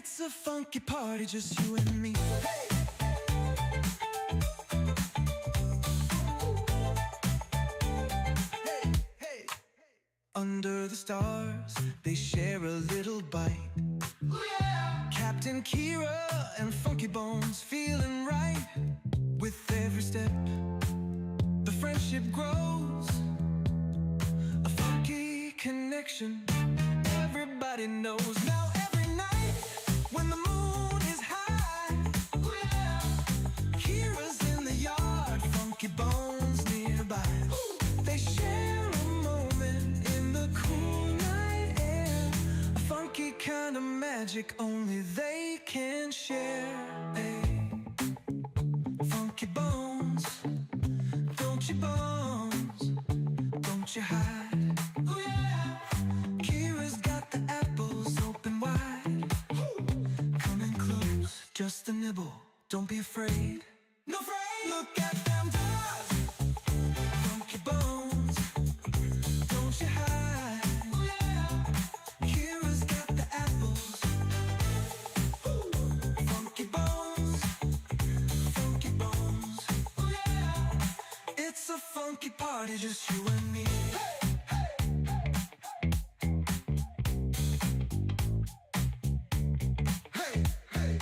It's a funky party, just you and me. Under the stars, they share a little bite. Ooh, yeah. Captain Kira and Funky Bones feeling right. With every step, the friendship grows. A funky connection, everybody knows. Now every night, when the moon is high, ooh, yeah. Kira's in the yard, Funky Bones nearby. Ooh. They share a moment in the cool night air. A funky kind of magic only they can share. Hey. Funky Bones, don't you bones, don't you hide. Oh yeah. Kira's got the apples open wide. Coming close, just a nibble, don't be afraid. No afraid. Look at them dogs. Funky Bones, don't you hide. Oh yeah. Kira's got the apples. Funky Bones, Funky Bones. Oh yeah. It's a funky party, just you and me. Hey, hey,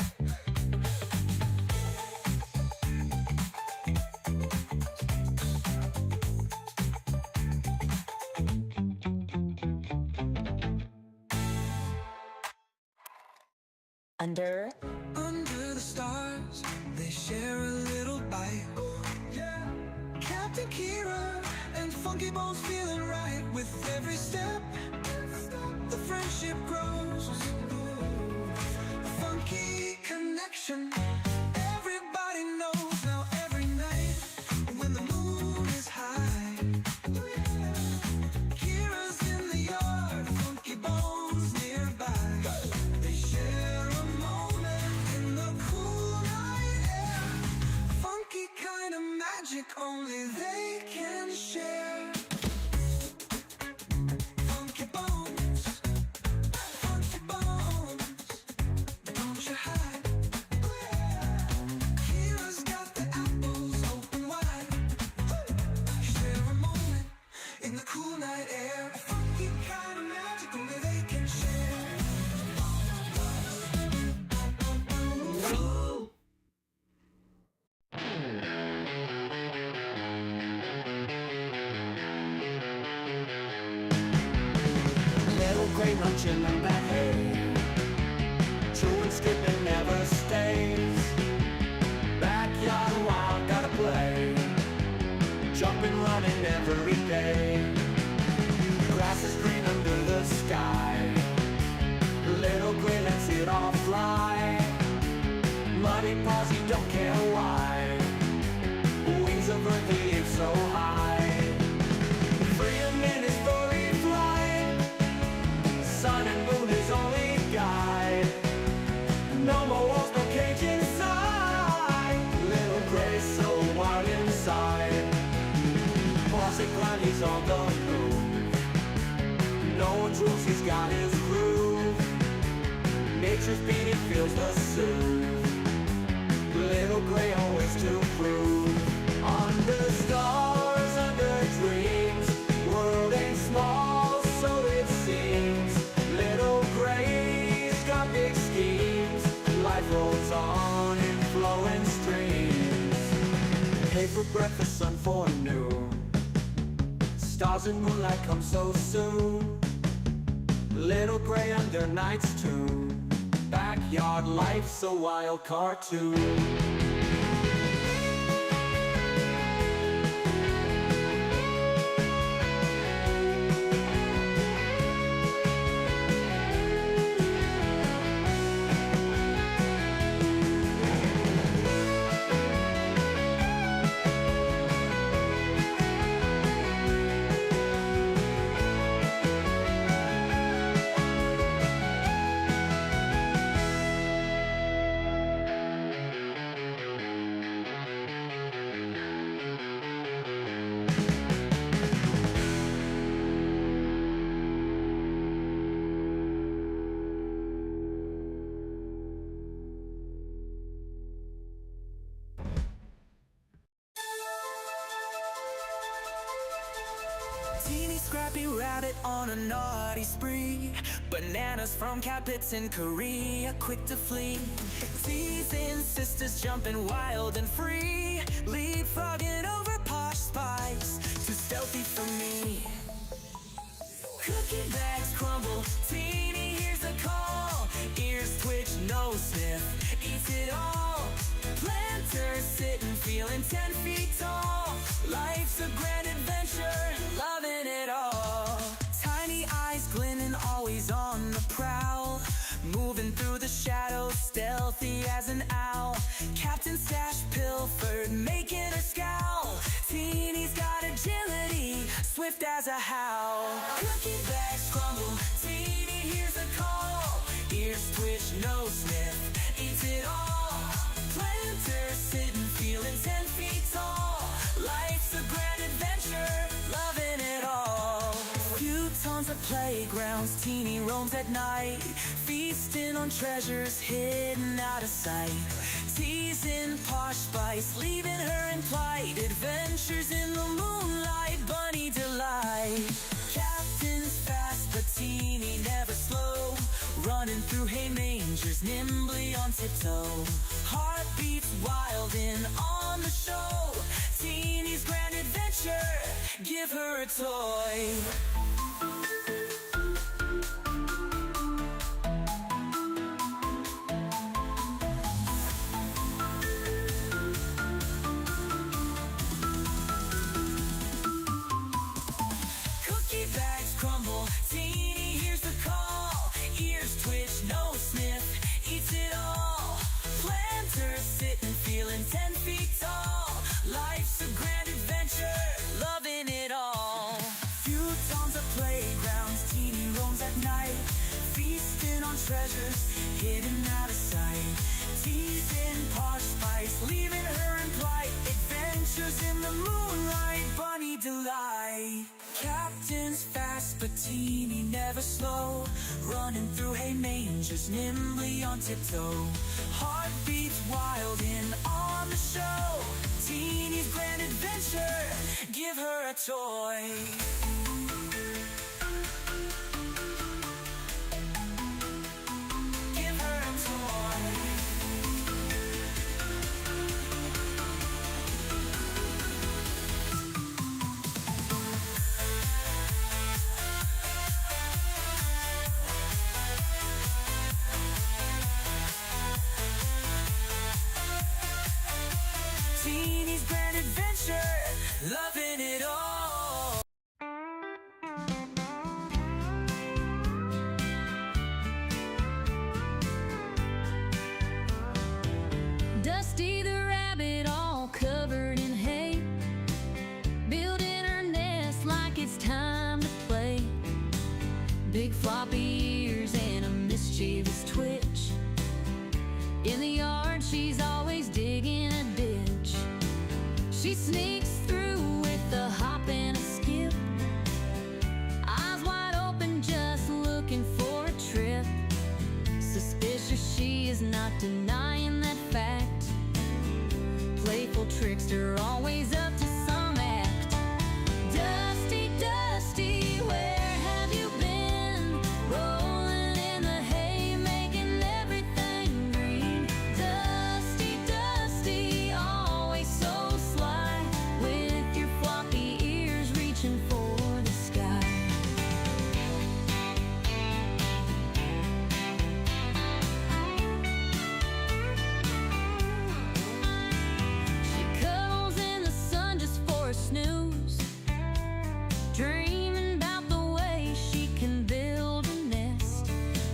Under the stars, they share a little bite. Yeah. Captain Kira and Funky Bones feeling right. With every step, the friendship grows. A funky connection, everybody knows. Now every night, when the moon is high, Kira's in the yard, Funky Bones nearby. They share a moment in the cool night air. Funky kind of magic only they can share. Funky Bones, Funky Bones, don't you hide. Kira's got the apples open wide. Share a moment in the cool night air. Funky kind of magic only they can share. Little gray luncheon in the hay, chewing, skipping, never stays. Backyard wild, gotta play, jumping, running every day. Grass is green under the sky, little gray lets it all fly. Muddy paws, you don't care why, wings of earth, they aim so high. Freedom in his furry flight, sun and moon is only guide. No more walls, no cage inside, little gray so wild inside. Bossy clown, he's on the move, no one's rules, he's got his groove. Nature's beat, he feels the soothe, little gray always to prove. Under stars, under dreams, world ain't small, so it seems. Little gray's got big schemes, life rolls on in flowing streams. Hay for breakfast, sun for noon, stars and moonlight come so soon. Little gray under night's tune, backyard life's a wild cartoon. Scrappy rabbit on a naughty spree. Bananas from cat pits in Korea, quick to flee. Teasing sisters jumping wild and free. Leapfrogging over Posh spice, too stealthy for me. Cookie bags crumble, teeny hears a call. Ears twitch, nose sniff, eats it all. Planters sitting, feeling 10 feet tall. Life's a grand adventure, loving it all. Tiny eyes glinting, always on the prowl. Moving through the shadows, stealthy as an owl. Captain Stash pilfered, making her scowl. Teeny's got agility, swift as a howl. Cookie bags crumble, Teeny hears a call. Ears twitch, nose sniff, eats it all. Planters sitting, feeling 10 feet tall. Life's a grand adventure, loving it all. Few tons of playgrounds, Teeny roams at night. Feasting on treasures hidden out of sight. Teasing Posh spice, leaving her in plight. Adventures in the moonlight, bunny delight. Captain's fast, but Teeny never slow. Running through hay mangers, nimbly on tiptoe. Heartbeats wild and on the show. Teeny's grand adventure, give her a toy. Cookie bags crumble, Teeny hears the call. Ears twitch, nose sniff, eats it all. Planters sitting, feeling 10 feet tall. Life's a grand adventure, loving it all. Few tons of playgrounds, Teeny roams at night. Feasting on treasures hidden out of sight. Teasing Posh spice, leaving her in plight. Adventures in the moonlight, bunny delight. Captain's fast, but Teeny never slow. Running through hay mangers, nimbly on tiptoe. Heartbeats wild and on the show. Teeny's grand adventure, give her a toy. Give her a toy. Teeny's grand adventure, loving it all. Dusty the rabbit, all covered in hay, building her nest like it's time to play. Big floppy ears and a mischievous twitch. In the yard, she's always digging a ditch. She sneaks through with a hop and a skip, eyes wide open, just looking for a trip. Suspicious, she is not denying that fact. Playful trickster, always up to some act. Dusty, Dusty, where have you been? Rolling in the hay, making everything green. Dusty, Dusty, always so sly, with your floppy ears reaching for the sky. She cuddles in the sun just for a snooze, dreaming about the way she can build a nest.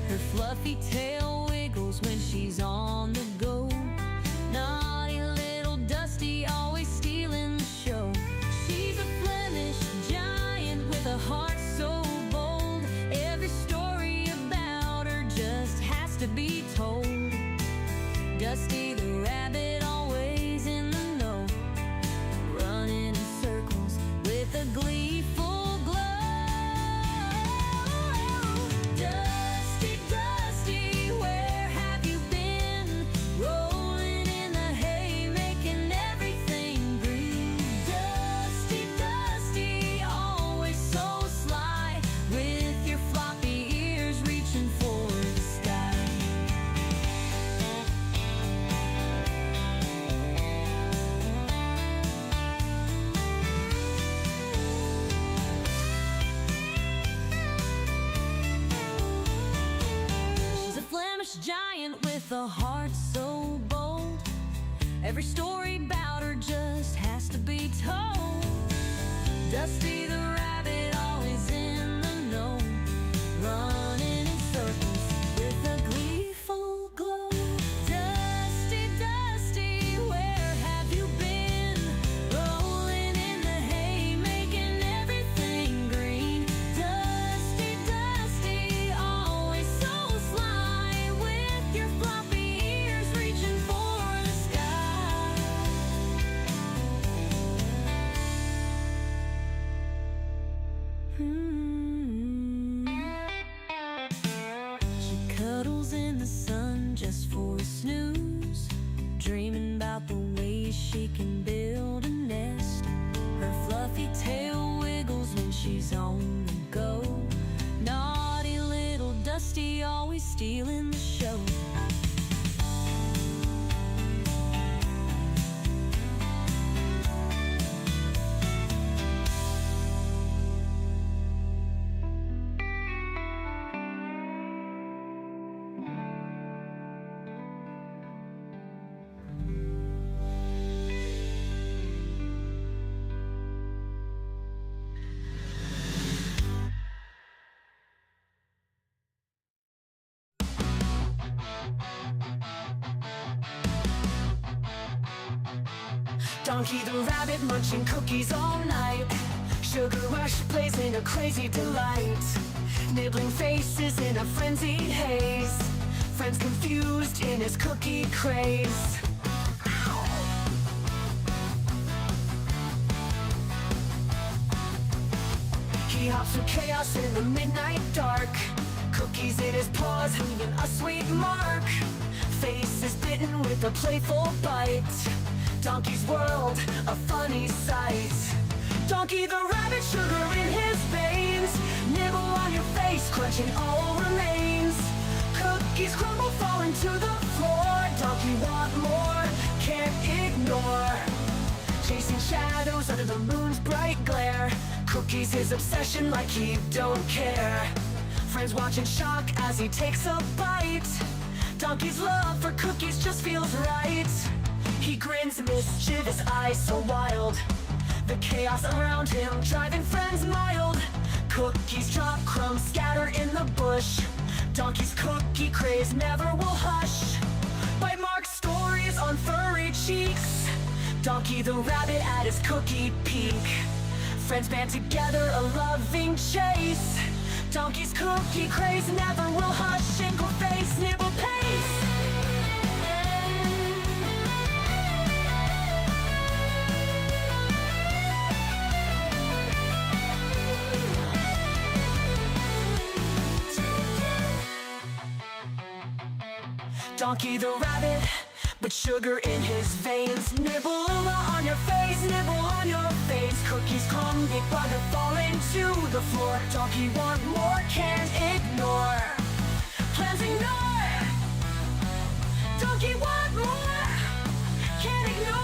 Her fluffy tail wiggles when she's on the go. Naughty little Dusty, always stealing the show. She's a Flemish giant with a heart so bold. Every story about her just has to be told. Dusty the rabbit, always in the know, running in circles with a gleeful glow. Dusty, Dusty, where have you been? Rolling in the hay, making everything green. Dusty, Dusty, always so sly. giant with a heart so bold. Every story about her just has to be told. Dusty the rabbit, always in the know, running in circles with a gleeful glow. Dusty, Dusty, where have you been? Rolling in the hay, making everything green. Dusty, Dusty, always so sly, with your floppy ears reaching for the sky. She cuddles in the sun just for a snooze, dreaming about the ways she can build a nest. Her fluffy tail wiggles when she's on the go. Naughty little Dusty, always stealing the show. Donkey the rabbit munching cookies all night. Sugar rush blazing a crazy delight. Nibbling faces in a frenzied haze. Friends confused in his cookie craze. He hops through chaos in the midnight dark. Cookies in his paws, leaving a sweet mark. Face is bitten with a playful bite. Donkey's world, a funny sight. Donkey the rabbit, sugar in his veins. Nibble on your face, crunching all remains. Cookies crumble, falling to the floor. Donkey want more, can't ignore. Chasing shadows under the moon's bright glare. Cookies his obsession like he don't care. Friends watch in shock as he takes a bite. Donkey's love for cookies just feels right. He grins, mischievous eyes so wild. The chaos around him driving friends mild. Cookies drop, crumbs scatter in the bush. Donkey's cookie craze never will hush. Bite mark stories on furry cheeks. Donkey the rabbit at his cookie peak. Friends band together, a loving chase. Donkey's cookie craze never will hush. Ankle face, nibble pace. Donkey the rabbit, but sugar in his veins. Nibble on your face, nibble on your face. Cookies come, big bugger falling to the floor. Donkey want more, can't ignore. Plans ignore. Donkey want more, can't ignore.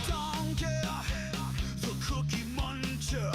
Donkey, the cookie muncher.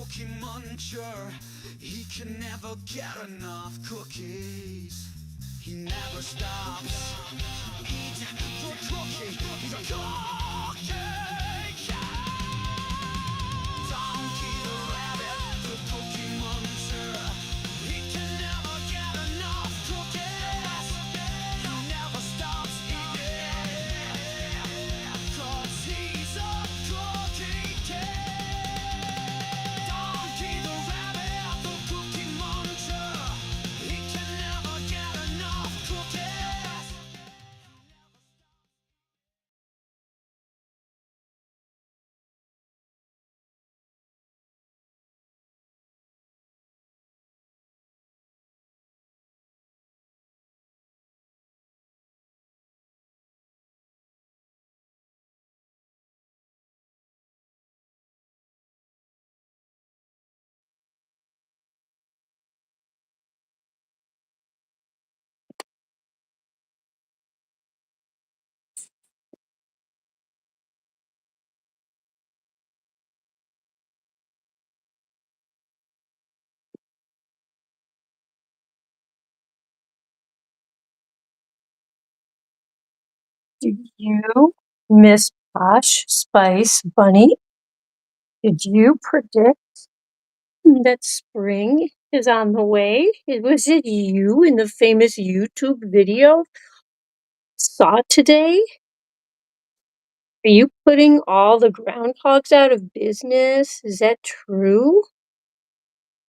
cookie muncher. He can never get enough cookies. He never stops eating the cookie. He's a cookie cat. Donkey the rabbit, the cookie muncher. He can never get enough cookies. He never stops eating, 'cause he's a cookie cat. Donkey the rabbit, the cookie muncher. He can never get enough cookies. Do you, Miss Posh Spice Bunny, did you predict that spring is on the way? Was it you in the famous YouTube video saw today? Are you putting all the groundhogs out of business? Is that true?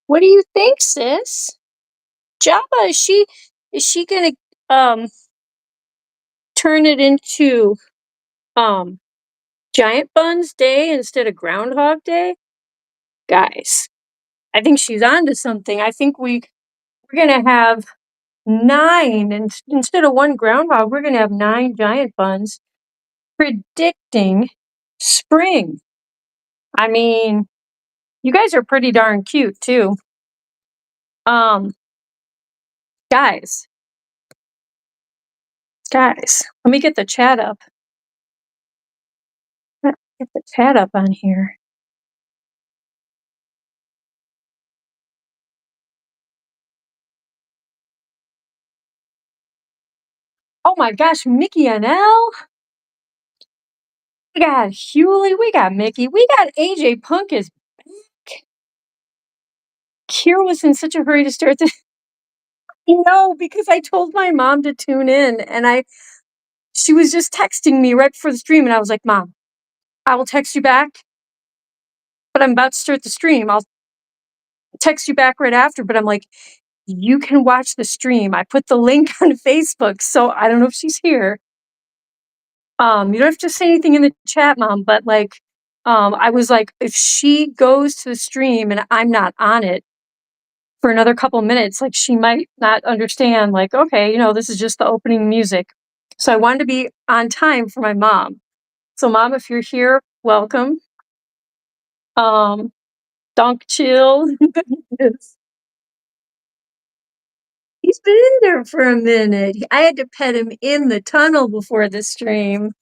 What do you think, sis? Jabba, is she gonna um turn it into um Giant Buns Day instead of Groundhog Day? Guys, I think she's onto something. I think we're gonna have 9, and instead of one groundhog, we're gonna have 9 giant buns predicting spring. I mean, you guys are pretty darn cute too. Um, guys, let me get the chat up. Get the chat up on here. Oh my gosh, Mickey and Elle. We got Hewley, we got Mickey, we got AJ Punk is back. Kira was in such a hurry to start the No, because I told my mom to tune in, and she was just texting me right before the stream, and I was like, "Mom, I will text you back, but I'm about to start the stream. I'll text you back right after." But I'm like, "You can watch the stream. I put the link on Facebook, so I don't know if she's here. You don't have to say anything in the chat, Mom, but like, I was like, if she goes to the stream and I'm not on it for another couple minutes, like she might not understand, like, okay, this is just the opening music. So I wanted to be on time for my mom. So Mom, if you're here, welcome. Donk chill. Yes. He's been in there for a minute. I had to pet him in the tunnel before the stream.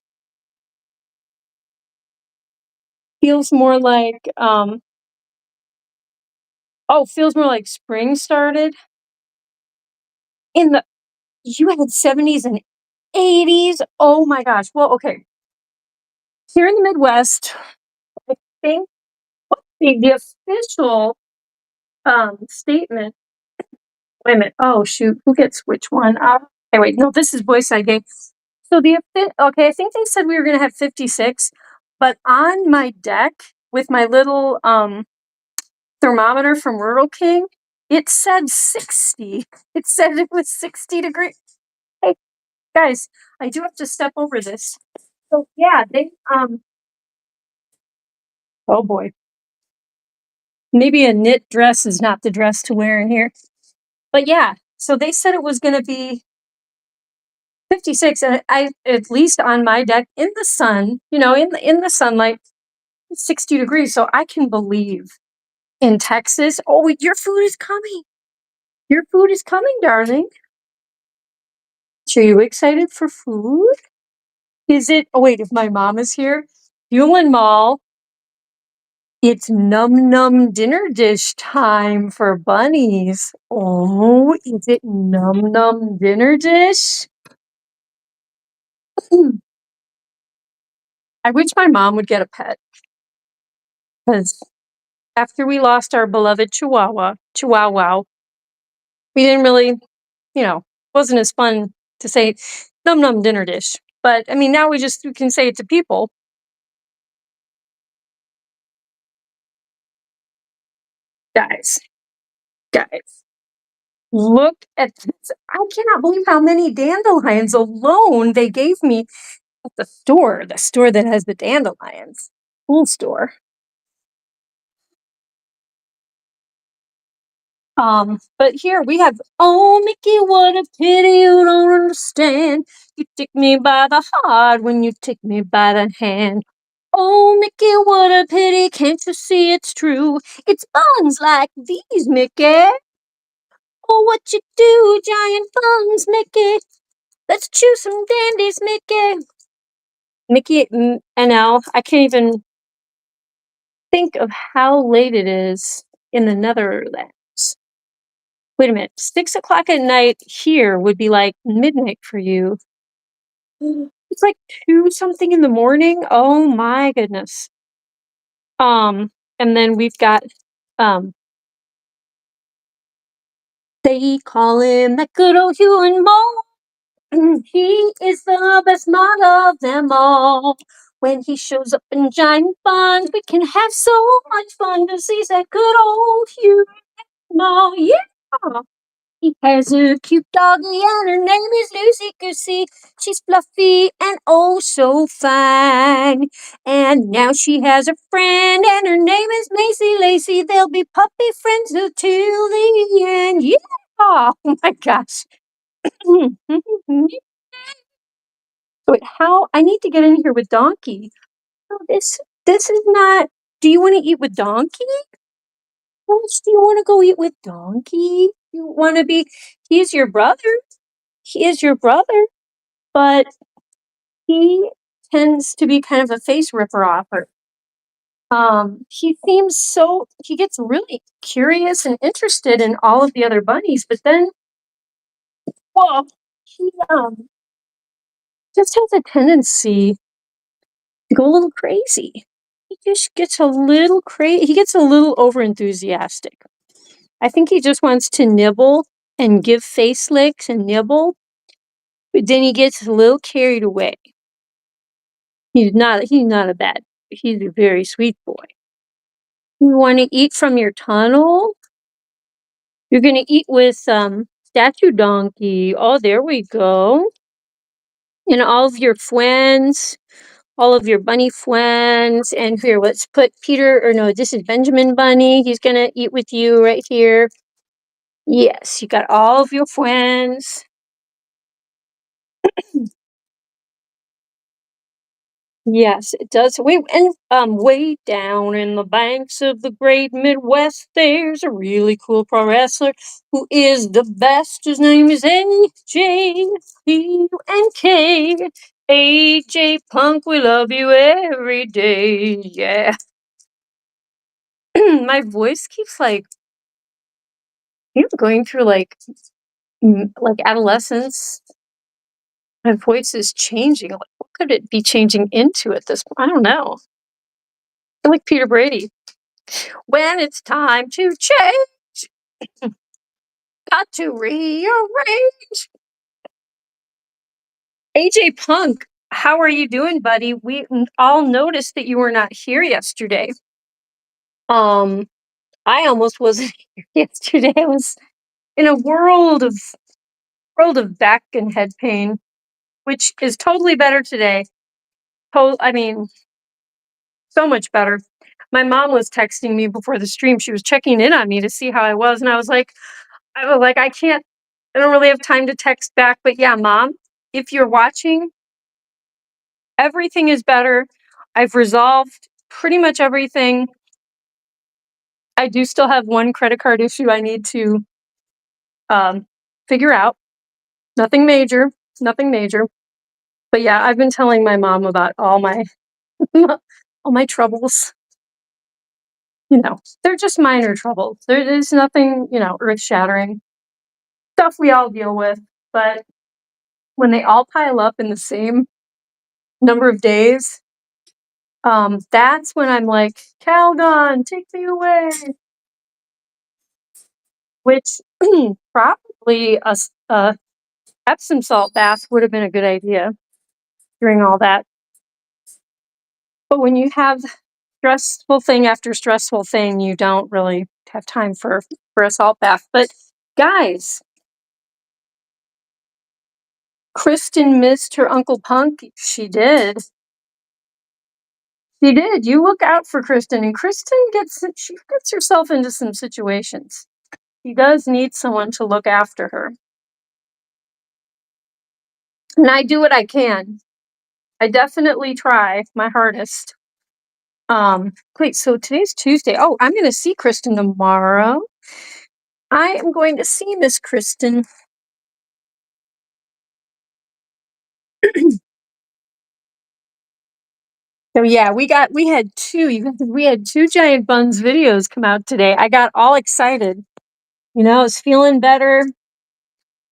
Feels more like feels more like spring started. You had 70s and 80s. Oh my gosh. Well, okay. Here in the Midwest, I think the official statement. Wait a minute. Oh shoot, who gets which one? Okay, wait, no, this is voice side game. So I think they said we were gonna have 56, but on my deck with my little thermometer from Rural King, it said 60. It said it was 60 degrees. Hey guys, I do have to step over this. So yeah, they oh boy. Maybe a knit dress is not the dress to wear in here. But yeah, so they said it was gonna be 56, and I at least on my deck in the sun, in the sunlight, it's 60 degrees. So I can believe in Texas. Oh, your food is coming. Your food is coming, darling. Are you excited for food? Is it? Oh wait, if my mom is here, Hewlin Mall. It's num num dinner dish time for bunnies. Oh, is it num num dinner dish? I wish my mom would get a pet because after we lost our beloved Chihuahua, we didn't really, wasn't as fun to say num num dinner dish. But I mean, now we can say it to people. Guys, guys, look at this. I cannot believe how many dandelions alone they gave me at the store that has the dandelions. Cool store. But here we have, oh, Mickey, what a pity you don't understand. You take me by the heart when you take me by the hand. Oh, Mickey, what a pity, can't you see it's true? It's buns like these, Mickey. Oh, what you do, giant buns, Mickey? Let's chew some dandies, Mickey. Mickey and Al, I can't even think of how late it is in the Netherlands. Wait a minute, 6 o'clock at night here would be like midnight for you. It's like 2 something in the morning. Oh my goodness. And then we've got um they call him that good old Hugh and Mo. He is the best mod of them all. When he shows up in giant buns, we can have so much fun to see that good old Hugh and Mo. Yeah. He has a cute doggy and her name is Lucy Goosey. She's fluffy and oh so fine. And now she has a friend and her name is Macy Lacey. They'll be puppy friends till the end. Yeah. Oh my gosh. Wait, how? I need to get in here with Donkey. Oh, this is not. Do you want to eat with Donkey? Posh, do you want to go eat with Donkey? You want to be? He's your brother. He is your brother, but he tends to be kind of a face ripper offer. He gets really curious and interested in all of the other bunnies, but then, well, he just has a tendency to go a little crazy. He just gets a little crazy. He gets a little over enthusiastic. I think he just wants to nibble and give face licks and nibble, but then he gets a little carried away. He's not a bad. He's a very sweet boy. You want to eat from your tunnel? You're going to eat with statue donkey. Oh, there we go. And all of your friends, all of your bunny friends. And here, let's put Peter, or no, this is Benjamin Bunny. He's going to eat with you right here. Yes, you got all of your friends. Yes, it does. And way down in the banks of the great Midwest, there's a really cool pro wrestler who is the best. His name is AJ AJ Punk, we love you every day. Yeah. My voice keeps going through like adolescence. My voice is changing. Like, what could it be changing into at this point? I don't know. I feel like Peter Brady. When it's time to change, got to rearrange. AJ Punk, how are you doing, buddy? We all noticed that you were not here yesterday. I almost wasn't here yesterday. I was in a world of back and head pain, which is totally better today. I mean, so much better. My mom was texting me before the stream. She was checking in on me to see how I was, and I was like, I don't really have time to text back, but yeah, Mom, if you're watching, everything is better. I've resolved pretty much everything. I do still have one credit card issue I need to figure out. Nothing major, nothing major. But yeah, I've been telling my mom about all my all my troubles. they're just minor troubles. There is nothing, earth-shattering. Stuff we all deal with, but when they all pile up in the same number of days, that's when I'm like, Calgon, take me away. Which probably a Epsom salt bath would have been a good idea during all that. But when you have stressful thing after stressful thing, you don't really have time for a salt bath. But guys, Kristen missed her Uncle Punk. She did. She did. You look out for Kristen, and Kristen gets herself into some situations. She does need someone to look after her. And I do what I can. I definitely try my hardest. Wait, so today's Tuesday. Oh, I'm going to see Kristen tomorrow. I am going to see Miss Kristen. So yeah, we had two giant Bunz videos come out today. I got all excited. I was feeling better,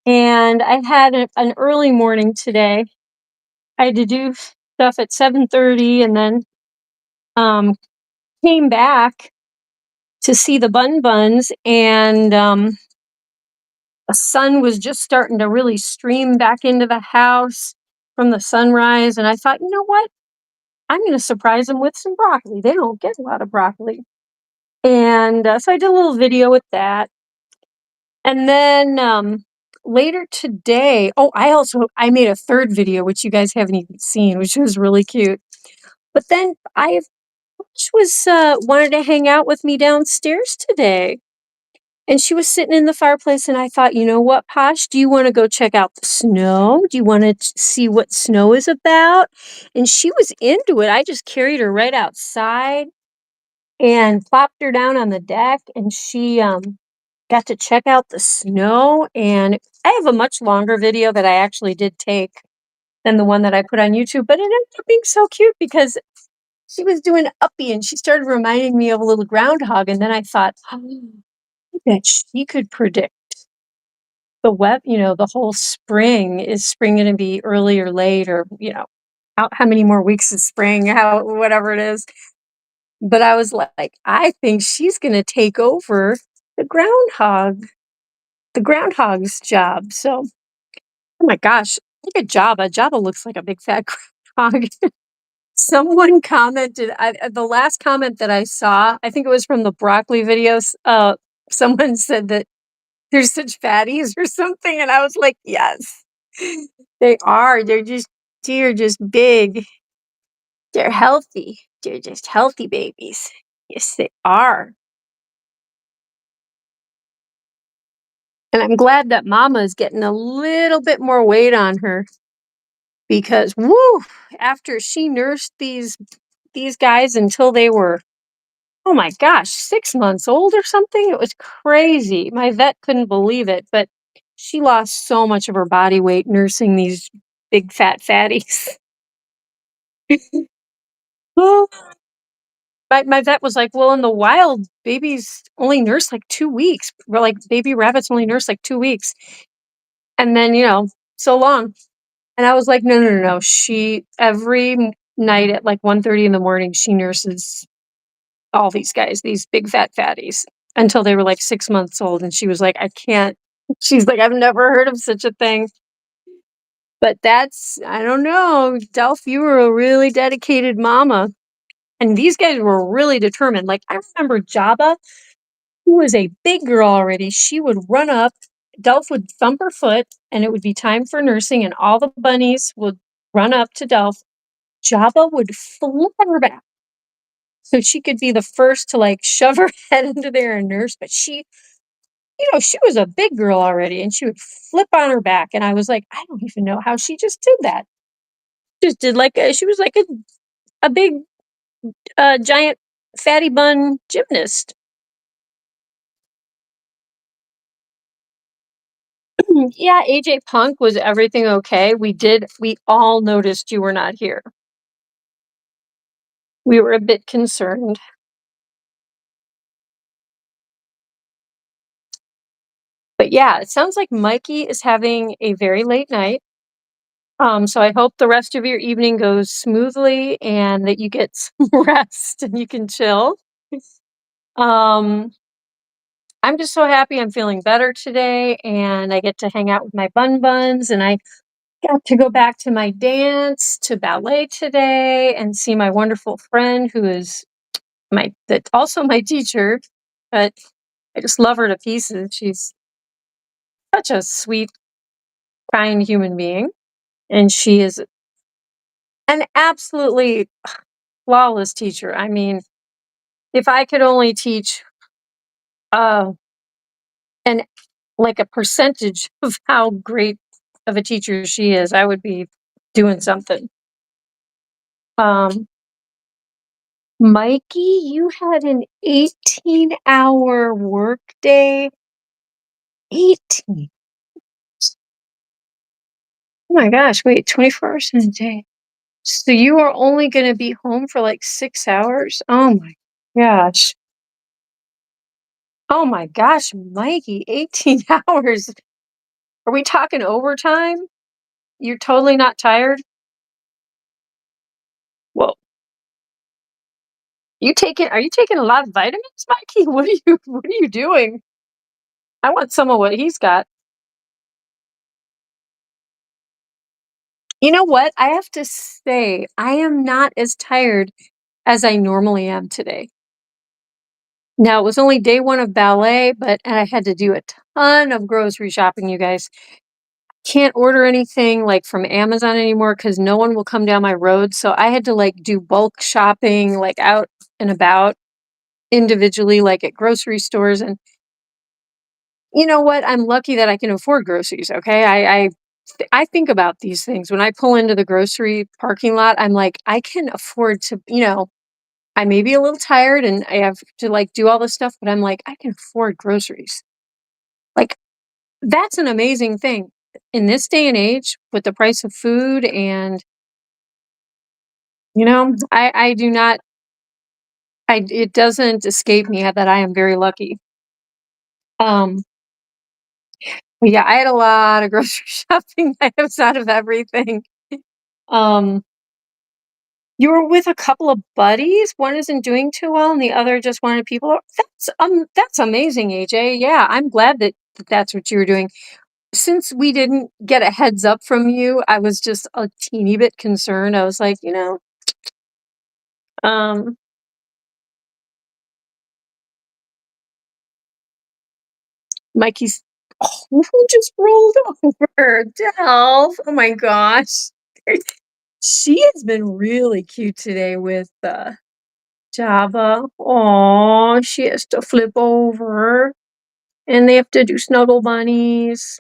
and I had an early morning today. I had to do stuff at 7:30, and then came back to see the Buns, and the sun was just starting to really stream back into the house from the sunrise, and I thought, you know what? I'm going to surprise them with some broccoli. They don't get a lot of broccoli. And so I did a little video with that. And then later today, I made a third video, which you guys haven't even seen, which was really cute. But then she wanted to hang out with me downstairs today. And she was sitting in the fireplace, and I thought, you know what, Posh, do you want to go check out the snow? Do you want to see what snow is about? And she was into it. I just carried her right outside and plopped her down on the deck, and she got to check out the snow. And I have a much longer video that I actually did take than the one that I put on YouTube, but it ended up being so cute because she was doing uppy, and she started reminding me of a little groundhog. And then I thought, I bet she could predict the whole spring. Is spring going to be early or late, or, how many more weeks is spring, whatever it is. But I was like, I think she's going to take over the groundhog's job. So, oh my gosh, look at Jabba. Jabba looks like a big fat groundhog. Someone commented, the last comment that I saw, I think it was from the broccoli videos. Someone said that they're such fatties or something, and I was like, yes, they are. They're just big. They're healthy. They're just healthy babies. Yes, they are. And I'm glad that Mama is getting a little bit more weight on her, because after she nursed these guys until they were, oh my gosh, 6 months old or something. It was crazy. My vet couldn't believe it, but she lost so much of her body weight nursing these big fat fatties. Well, my vet was like, well, in the wild, babies only nurse like 2 weeks. Or like baby rabbits only nurse like 2 weeks. And then, so long. And I was like, no, no, no, no. She, every night at like 1:30 in the morning, she nurses all these guys, these big fat fatties, until they were like 6 months old. And she was like, I can't. She's like, I've never heard of such a thing. But I don't know. Delph, you were a really dedicated mama. And these guys were really determined. Like, I remember Jabba, who was a big girl already. She would run up, Delph would thump her foot, and it would be time for nursing, and all the bunnies would run up to Delph. Jabba would flip her back so she could be the first to like shove her head into there and nurse. But she was a big girl already, and she would flip on her back. And I was like, I don't even know how she just did that. Just did she was like a big, giant fatty bun gymnast. Yeah, AJ Punk, was everything okay? We all noticed you were not here. We were a bit concerned. But yeah, it sounds like Mikey is having a very late night. So I hope the rest of your evening goes smoothly and that you get some rest and you can chill. Um, I'm just so happy I'm feeling better today and I get to hang out with my buns and I got to go back to my dance, to ballet today and see my wonderful friend who is that's also my teacher, but I just love her to pieces. She's such a sweet, kind human being and she is an absolutely flawless teacher. I mean, if I could only teach uh an like a percentage of how great of a teacher she is, I would be doing something. Um Mikey, you had an 18-hour workday. 18. Oh my gosh, wait, 24 hours in a day. So you are only going to be home for like 6 hours? Oh my gosh. Oh my gosh, Mikey, 18 hours. Are we talking overtime? You're totally not tired? Well, are you taking a lot of vitamins, Mikey? What are you doing? I want some of what he's got. You know what? I have to say, I am not as tired as I normally am today. Now, it was only day one of ballet, but and I had to do a ton of grocery shopping, you guys. Can't order anything like from Amazon anymore because no one will come down my road. So I had to like do bulk shopping, like out and about individually, like at grocery stores. And you know what? I'm lucky that I can afford groceries. Okay. I think about these things when I pull into the grocery parking lot. I'm like, I can afford to, I may be a little tired and I have to like do all this stuff, but I'm like, I can afford groceries. Like, that's an amazing thing in this day and age with the price of food. And, I do not, it doesn't escape me that I am very lucky. Um, but yeah, I had a lot of grocery shopping. I was out of everything. Um, You were with a couple of buddies? One isn't doing too well and the other just wanted people. That's amazing, AJ. Yeah, I'm glad that that's what you were doing. Since we didn't get a heads up from you, I was just a teeny bit concerned. I was like, um, Mikey's who just rolled over? Delph. Oh my gosh. She has been really cute today with Jabba. Oh, she has to flip over. And they have to do snuggle bunnies.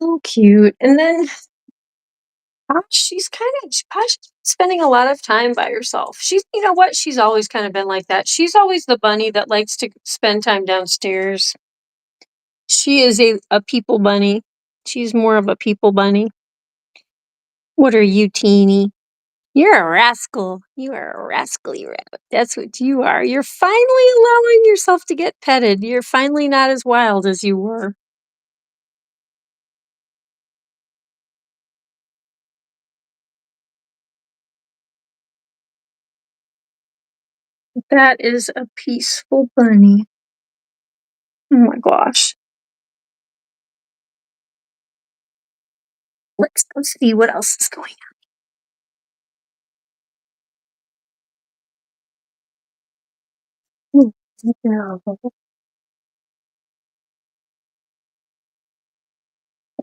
So cute. And then Posh spending a lot of time by herself. You know what? She's always kind of been like that. She's always the bunny that likes to spend time downstairs. She is a people bunny. She's more of a people bunny. What are you, teeny? You're a rascal. You are a rascally rabbit. That's what you are. You're finally allowing yourself to get petted. You're finally not as wild as you were. That is a peaceful bunny. Oh my gosh. Let's go see what else is going on. Yeah.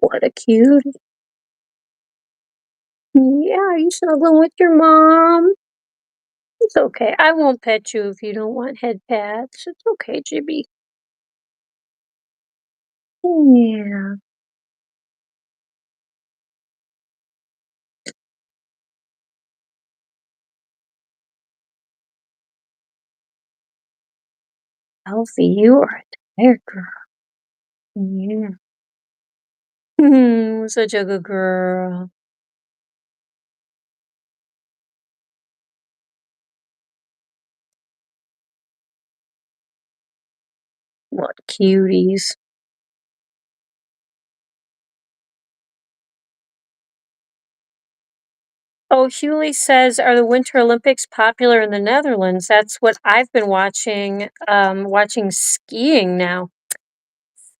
What a cute. Yeah, you snuggling with your mom. It's okay. I won't pet you if you don't want head pats. It's okay, Jibby. Yeah. Elfie, you are a tired girl. Yeah. Such a good girl. What cuties. Oh, Hewley says, are the Winter Olympics popular in the Netherlands? That's what I've been watching. Watching skiing now.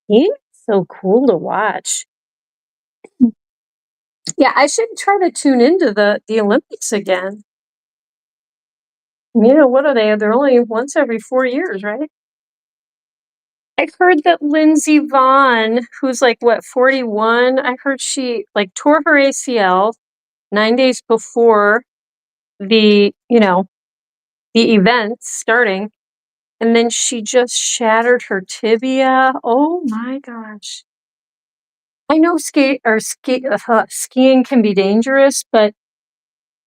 Skiing? So cool to watch. Yeah, I should try to tune into the Olympics again. You know, what are they? They're only once every 4 years, right? I heard that Lindsey Vonn, who's like what, 41, I heard she like tore her ACL 9 days before the, the event starting, and then she just shattered her tibia. Oh my gosh. I know skiing can be dangerous, but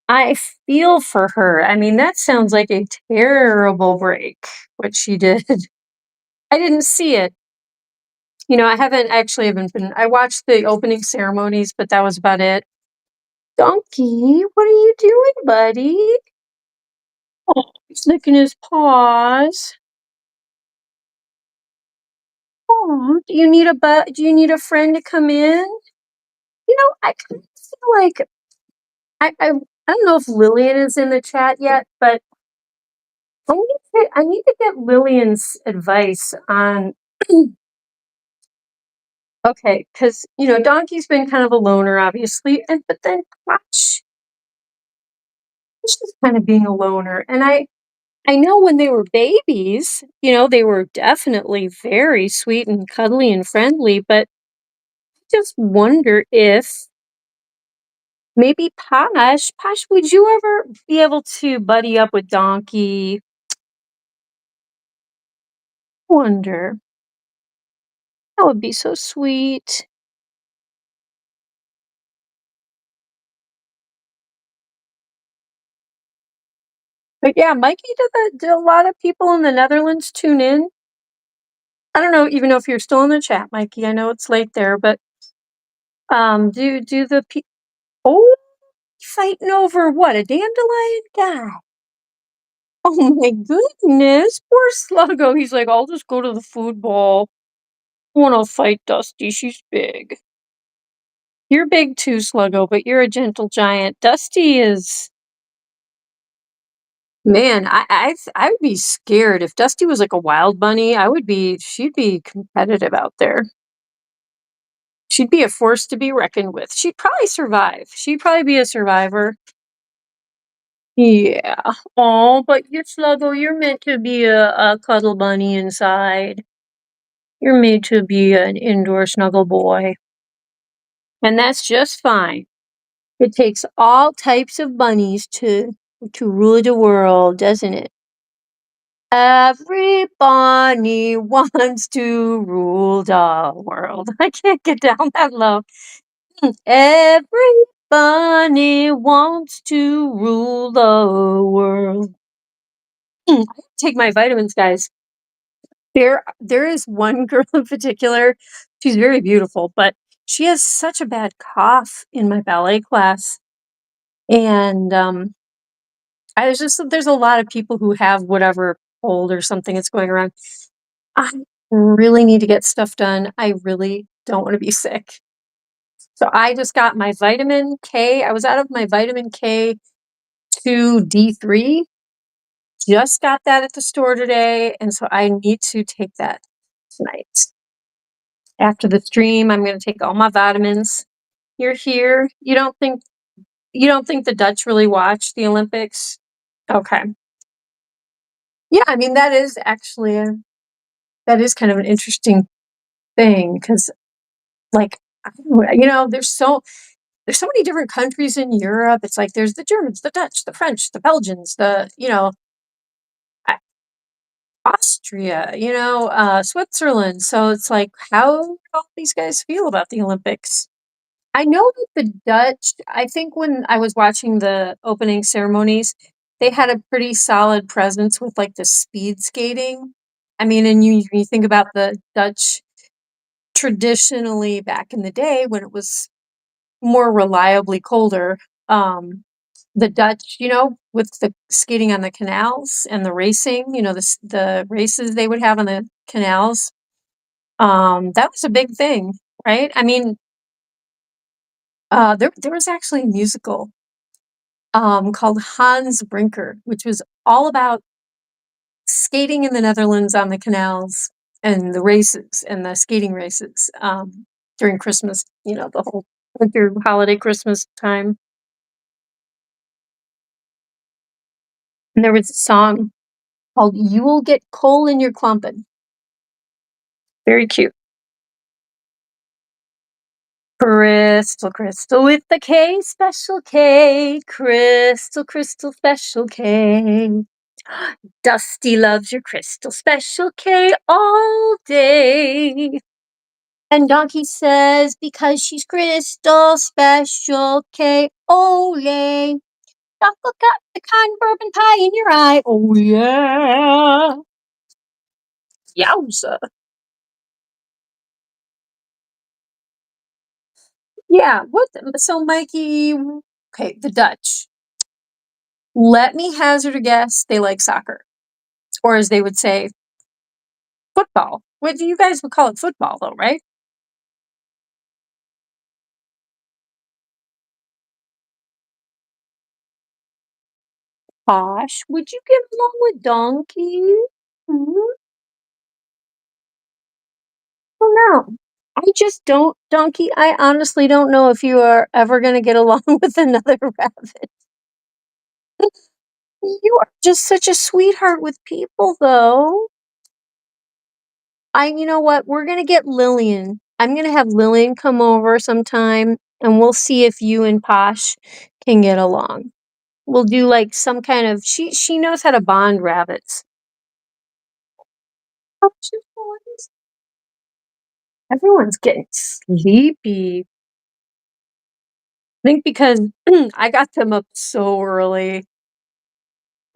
I feel for her. I mean, that sounds like a terrible break, what she did. I didn't see it. I haven't been, I watched the opening ceremonies, but that was about it. Donkey, what are you doing, buddy? Oh, he's licking his paws. Oh, do you need a friend to come in? I kind of feel like I don't know if Lillian is in the chat yet, but I need to get Lillian's advice on okay, because Donkey's been kind of a loner, obviously, but then Posh is kind of being a loner. And I know when they were babies, they were definitely very sweet and cuddly and friendly, but I just wonder if maybe Posh, would you ever be able to buddy up with Donkey? Wonder. That would be so sweet. But yeah, Mikey, did a lot of people in the Netherlands tune in? I don't know, even know if you're still in the chat, Mikey. I know it's late there, but do the oh, fighting over what, a dandelion guy? Oh my goodness, poor Sluggo. He's like, I'll just go to the food bowl. I want to fight Dusty. She's big. You're big too, Sluggo, but you're a gentle giant. Dusty is. Man, I would be scared if Dusty was like a wild bunny. She'd be competitive out there. She'd be a force to be reckoned with. She'd probably survive. She'd probably be a survivor. Yeah. Oh, but you're Sluggo. You're meant to be a cuddle bunny inside. You're made to be an indoor snuggle boy. And that's just fine. It takes all types of bunnies to rule the world, doesn't it? Every bunny wants to rule the world. I can't get down that low. Every bunny wants to rule the world. I take my vitamins, guys. There is one girl in particular. She's very beautiful, but she has such a bad cough in my ballet class. And there's a lot of people who have whatever cold or something that's going around. I really need to get stuff done. I really don't want to be sick. So I just got my vitamin K. I was out of my vitamin K to D3. Just got that at the store today. And so I need to take that tonight. After the stream, I'm going to take all my vitamins. You're here. You don't think the Dutch really watch the Olympics? Okay. Yeah, I mean that is actually kind of an interesting thing because like there's so many different countries in Europe. It's like there's the Germans, the Dutch, the French, the Belgians, Austria, Switzerland. So it's like, how do all these guys feel about the Olympics? I know that the Dutch, I think when I was watching the opening ceremonies, they had a pretty solid presence with like the speed skating. I mean, and you think about the Dutch traditionally back in the day when it was more reliably colder, the Dutch, with the skating on the canals and the racing, the races they would have on the canals. That was a big thing, right? I mean, there was actually a musical called Hans Brinker, which was all about skating in the Netherlands on the canals and the races and the skating races during Christmas, the whole winter holiday Christmas time. And there was a song called You Will Get Coal in Your Klumpin'. Very cute. Crystal, crystal with the K, special K. Crystal, crystal, special K. Dusty loves your crystal special K all day. And Donkey says, because she's crystal special K, ole. Chocolate got the kind bourbon pie in your eye. Oh, yeah. Yowza. Yeah, so Mikey, okay, the Dutch. Let me hazard a guess, they like soccer. Or as they would say, football. What you guys would call it football though, right? Posh, would you get along with Donkey? Mhm. Oh no. I just don't, Donkey. I honestly don't know if you are ever going to get along with another rabbit. You are just such a sweetheart with people, though. You know what? We're going to get Lillian. I'm going to have Lillian come over sometime and we'll see if you and Posh can get along. We'll do like some kind of, she knows how to bond rabbits. Oh, everyone's getting sleepy. I think because I got them up so early.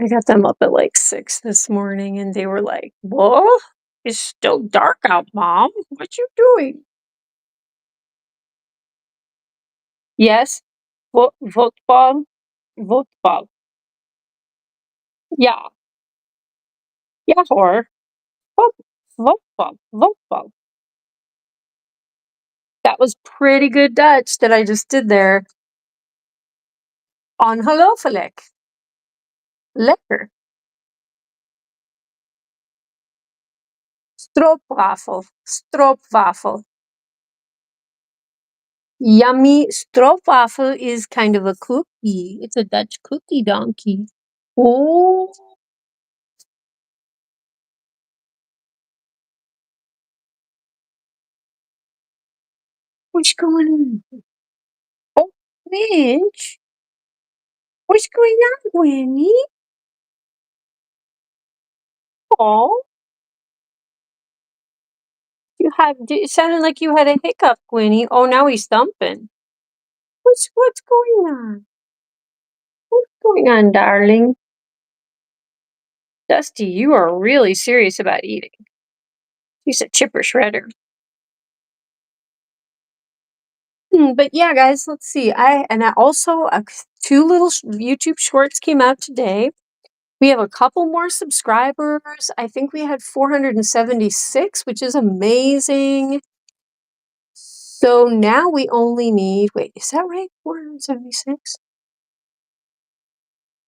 I got them up at like 6 this morning and they were like, "What? It's still dark out, Mom. What you doing?" Yes. Voetbal. Voetbal. Ja. Ja hoor. Voetbal. Voetbal. That was pretty good Dutch that I just did there. Ongelooflijk. Lekker. Stroopwafel. Stroopwafel. Yummy. Stroopwafel is kind of a cookie. It's a Dutch cookie, Donkey. Oh. What's going on? Oh, Finch. What's going on, Gwynnie? Oh, it sounded like you had a hiccup, Gwynnie. Oh, now he's thumping. What's going on? What's going on, darling? Dusty, you are really serious about eating. He's a chipper shredder. But yeah, guys, let's see. I also two little YouTube shorts came out today. We have a couple more subscribers. I think we had 476, which is amazing. So now we only need, wait, is that right? 476?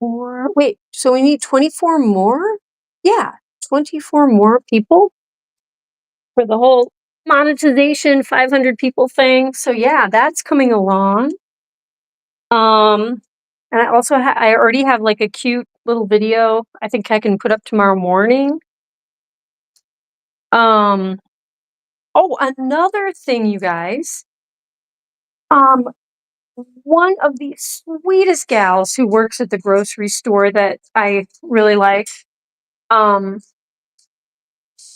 Wait, so we need 24 more? Yeah, 24 more people for the whole monetization 500 people thing. So yeah, that's coming along. And I also I already have like a cute little video I think I can put up tomorrow morning. Oh, another thing, you guys. One of the sweetest gals who works at the grocery store that I really like,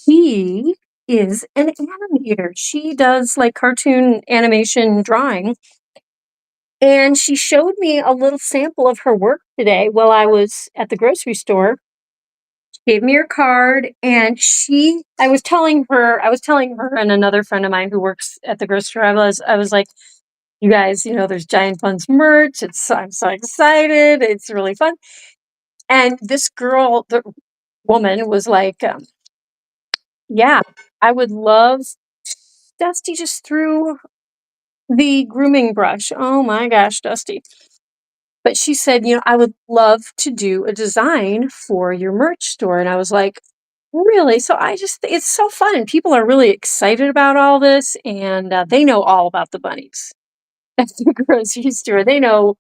she is an animator. She does like cartoon animation drawing. And she showed me a little sample of her work today while I was at the grocery store. She gave me her card and I was telling her and another friend of mine who works at the grocery store, I was like, you guys, there's Giant Bunz merch. I'm so excited. It's really fun. And this girl, the woman was like, yeah, I would love Dusty just threw the grooming brush. Oh my gosh, Dusty. But she said, I would love to do a design for your merch store. And I was like, really? So it's so fun. People are really excited about all this, and they know all about the bunnies at the grocery store. They know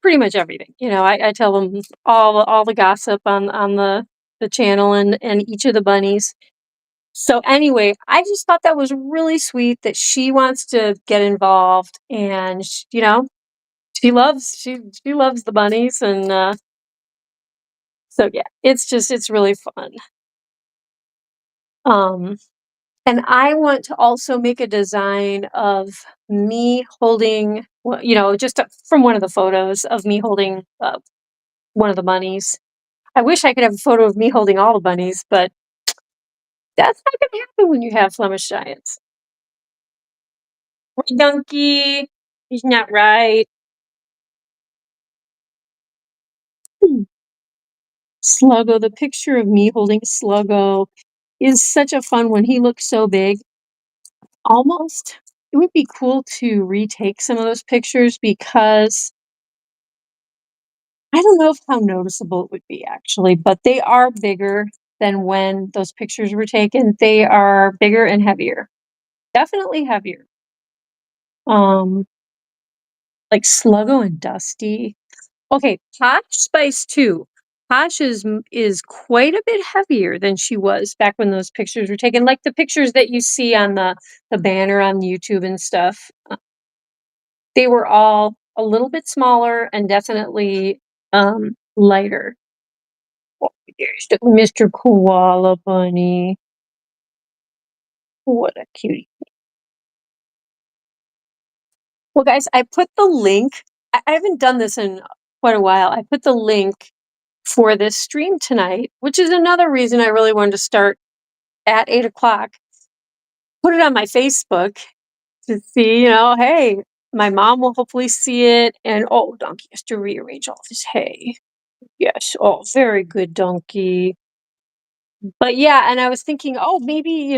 pretty much everything. I tell them all the gossip on the channel and each of the bunnies. So anyway, I just thought that was really sweet that she wants to get involved, and she loves the bunnies, and so yeah, it's really fun. Um, and I want to also make a design of me holding, well, just from one of the photos of me holding one of the bunnies. I wish I could have a photo of me holding all the bunnies, but that's not going to happen when you have Flemish Giants. Right, donkey, he's not right. Sluggo, the picture of me holding Sluggo is such a fun one. He looks so big. Almost, it would be cool to retake some of those pictures because I don't know how noticeable it would be actually, but they are bigger than when those pictures were taken. They are bigger and heavier. Definitely heavier. Like Sluggo and Dusty. Okay, Posh Spice too. Posh is quite a bit heavier than she was back when those pictures were taken, like the pictures that you see on the banner on YouTube and stuff. They were all a little bit smaller and definitely lighter. Oh, there's the Mr. Koala Bunny. What a cutie. Well, guys, I put the link. I haven't done this in quite a while. I put the link for this stream tonight, which is another reason I really wanted to start at 8 o'clock. Put it on my Facebook to see, hey, my mom will hopefully see it. And oh, Donkey has to rearrange all this hay. Yes. Oh, very good, Donkey. But yeah, and I was thinking, oh, maybe,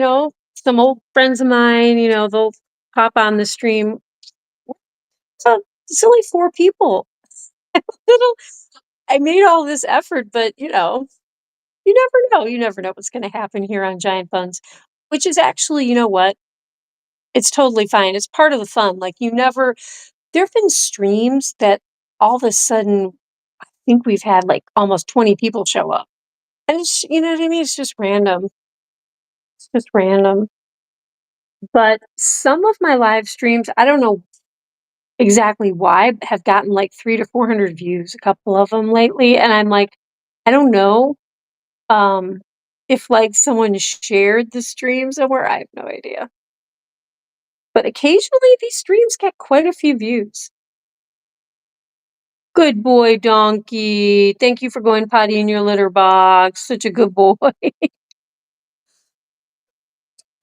some old friends of mine, they'll pop on the stream. So it's only 4 people. Little, I made all this effort, but you never know. You never know what's going to happen here on Giant Bunz, which is actually, you know what? It's totally fine. It's part of the fun. Like there have been streams that all of a sudden, I think we've had like almost 20 people show up. And it's, you know what I mean? It's just random. It's just random. But some of my live streams, I don't know exactly why, have gotten like 300 to 400 views, a couple of them lately. And I'm like, I don't know if like someone shared the stream somewhere. I have no idea. But occasionally these streams get quite a few views. Good boy, Donkey. Thank you for going potty in your litter box. Such a good boy.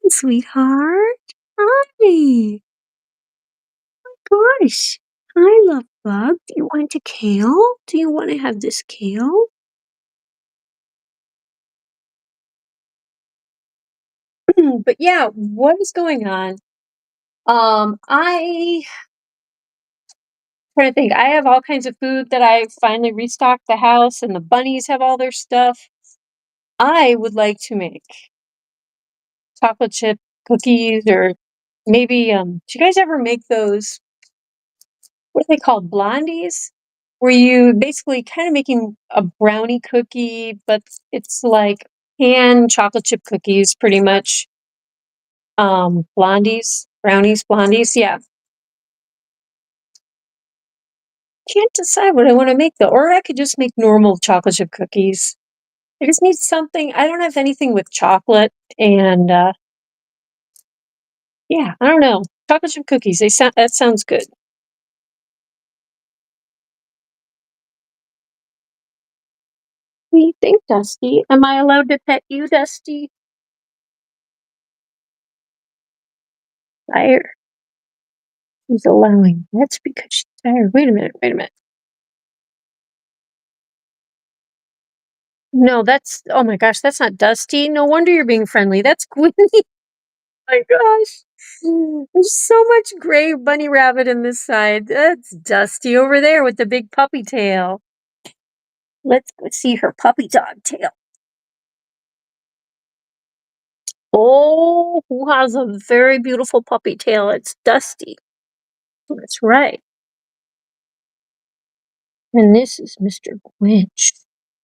Sweetheart. Hi. Gosh. Hi, love bug. Do you want a kale? Do you want to have this kale? But yeah, what is going on? I trying to think. I have all kinds of food that I finally restocked the house, and the bunnies have all their stuff. I would like to make chocolate chip cookies, or maybe do you guys ever make those, what are they called, blondies, where you basically kind of making a brownie cookie, but it's like pan chocolate chip cookies pretty much. Blondies, brownies, blondies, yeah. Can't decide what I want to make though, or I could just make normal chocolate chip cookies. I just need something. I don't have anything with chocolate, and yeah, I don't know. Chocolate chip cookies. That sounds good. What do you think, Dusty? Am I allowed to pet you, Dusty? Tired. She's allowing. That's because she's tired. Wait a minute. Wait a minute. No, oh my gosh, that's not Dusty. No wonder you're being friendly. That's Gwynnie. My gosh. There's so much gray bunny rabbit in this side. That's Dusty over there with the big puppy tail. Let's go see her puppy dog tail. Oh, who has a very beautiful puppy tail? It's Dusty. That's right. And this is Mr. Grinch.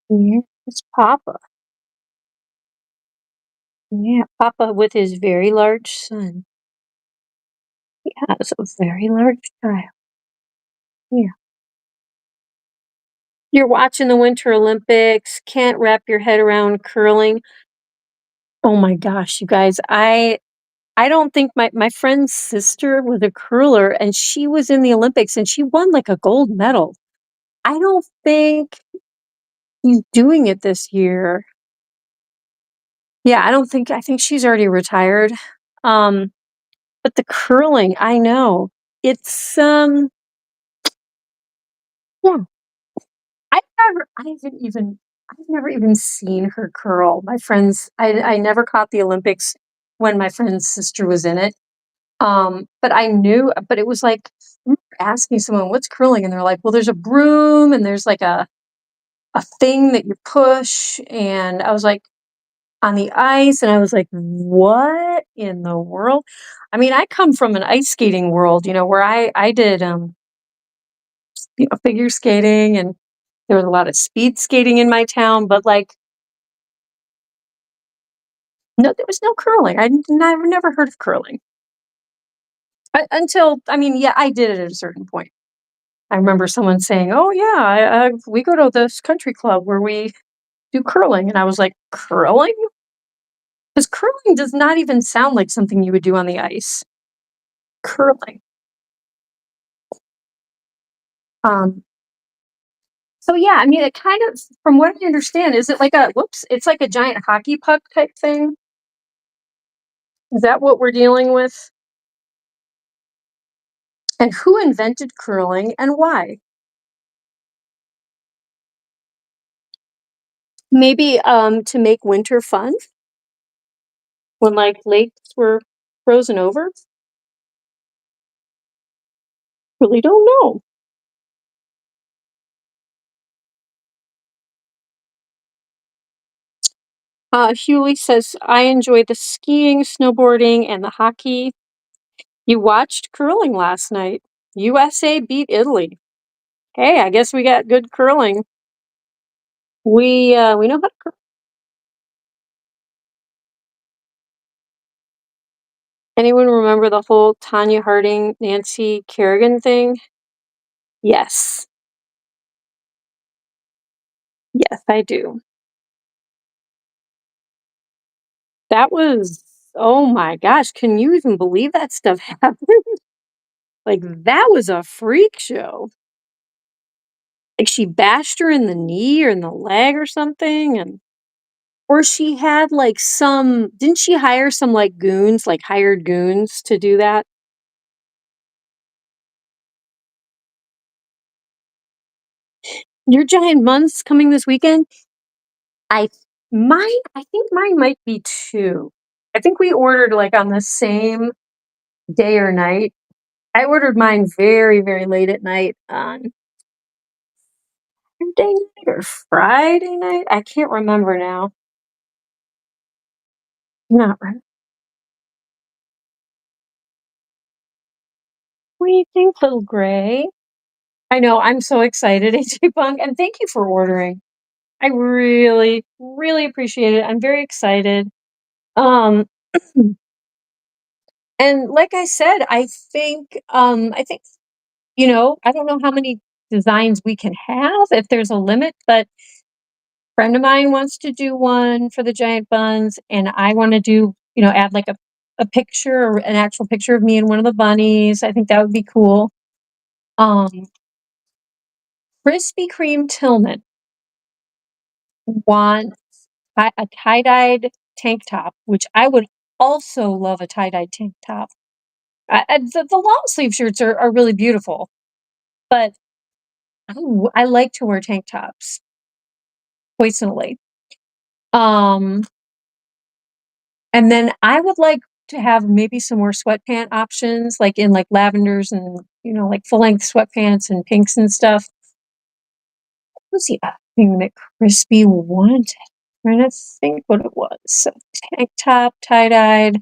Yeah, it's Papa. Yeah, Papa with his very large son. He has a very large child. Yeah. You're watching the Winter Olympics, can't wrap your head around curling. Oh my gosh, you guys, I don't think my friend's sister was a curler and she was in the Olympics and she won like a gold medal. I don't think he's doing it this year. Yeah, I think she's already retired. Um, but the curling, I know. It's yeah, I've never even seen her curl. My friends I never caught the Olympics when my friend's sister was in it. But I knew but it was like I remember asking someone, "What's curling?" And they're like, "Well, there's a broom and there's like a thing that you push." And I was like, "On the ice?" And I was like, "What in the world?" I mean, I come from an ice skating world, where I did figure skating and there was a lot of speed skating in my town, but like no, there was no curling. Never heard of curling. Until I mean, yeah, I did it at a certain point. I remember someone saying, "Oh yeah, we go to this country club where we do curling," and I was like, "Curling?" Because curling does not even sound like something you would do on the ice. Curling. Um, so yeah, I mean, it kind of, from what I understand, is it like a whoops? It's like a giant hockey puck type thing. Is that what we're dealing with? And who invented curling and why? Maybe to make winter fun when like lakes were frozen over. Really don't know. Hewley says, I enjoy the skiing, snowboarding, and the hockey. You watched curling last night. USA beat Italy. Hey, I guess we got good curling. We know how to curl. Anyone remember the whole Tanya Harding, Nancy Kerrigan thing? Yes. Yes, I do. That was, oh my gosh, can you even believe that stuff happened? Like, that was a freak show. Like, she bashed her in the knee or in the leg or something, and or she had, like, some didn't she hire some, like, goons, like, hired goons to do that? Your giant Bunz coming this weekend? I I think mine might be 2. I think we ordered, like, on the same day or night. I ordered mine very, very late at night on Saturday night or Friday night? I can't remember now. Not right. What do you think, little gray? I know, I'm so excited, AJ Punk, and thank you for ordering. I really, really appreciate it. I'm very excited. Um, and like I said, I think, I don't know how many designs we can have if there's a limit, but friend of mine wants to do one for the giant buns, and I want to do, add like a picture or an actual picture of me and one of the bunnies. I think that would be cool. Um, Krispy Kreme Tillman wants a tie-dyed tank top, which I would also love a tie-dyed tank top. The long sleeve shirts are really beautiful, but I like to wear tank tops personally. Um, and then I would like to have maybe some more sweatpant options, like in like lavenders and like full length sweatpants and pinks and stuff. What was the other thing that Crispy wanted? I'm trying to think what it was. So tank top, tie dyed.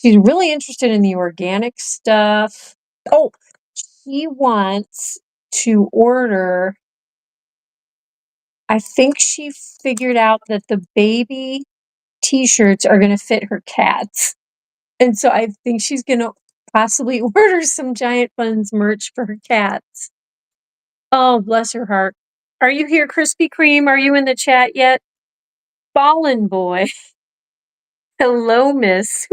She's really interested in the organic stuff. Oh, she wants to order. I think she figured out that the baby t-shirts are going to fit her cats. And so I think she's going to possibly order some Giant Bunz merch for her cats. Oh, bless her heart. Are you here, Krispy Kreme? Are you in the chat yet? Fallen Boy. Hello, miss.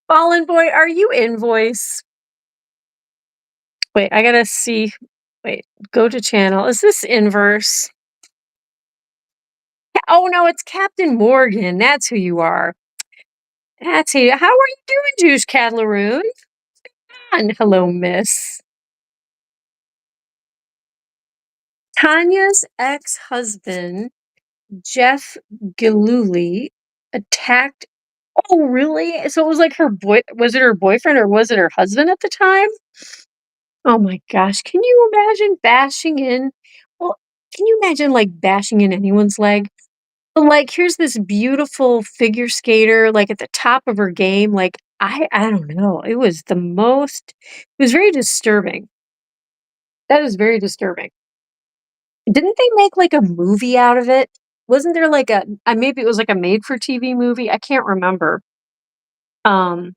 Fallen Boy, are you in voice? Wait, I gotta see. Wait, go to channel. Is this inverse? Oh no, it's Captain Morgan. That's who you are. That's who. How are you doing, Juice Cadlaroon? And hello, miss. Tanya's ex-husband, Jeff Gillooly, attacked. Oh, really? So it was like her boy. Was it her boyfriend or was it her husband at the time? Oh my gosh. Can you imagine bashing in? Well, can you imagine like bashing in anyone's leg? Like, here's this beautiful figure skater, like at the top of her game. Like, I don't know. It was very disturbing. That is very disturbing. Didn't they make like a movie out of it? Wasn't there like maybe it was like a made for TV movie? I can't remember. Um,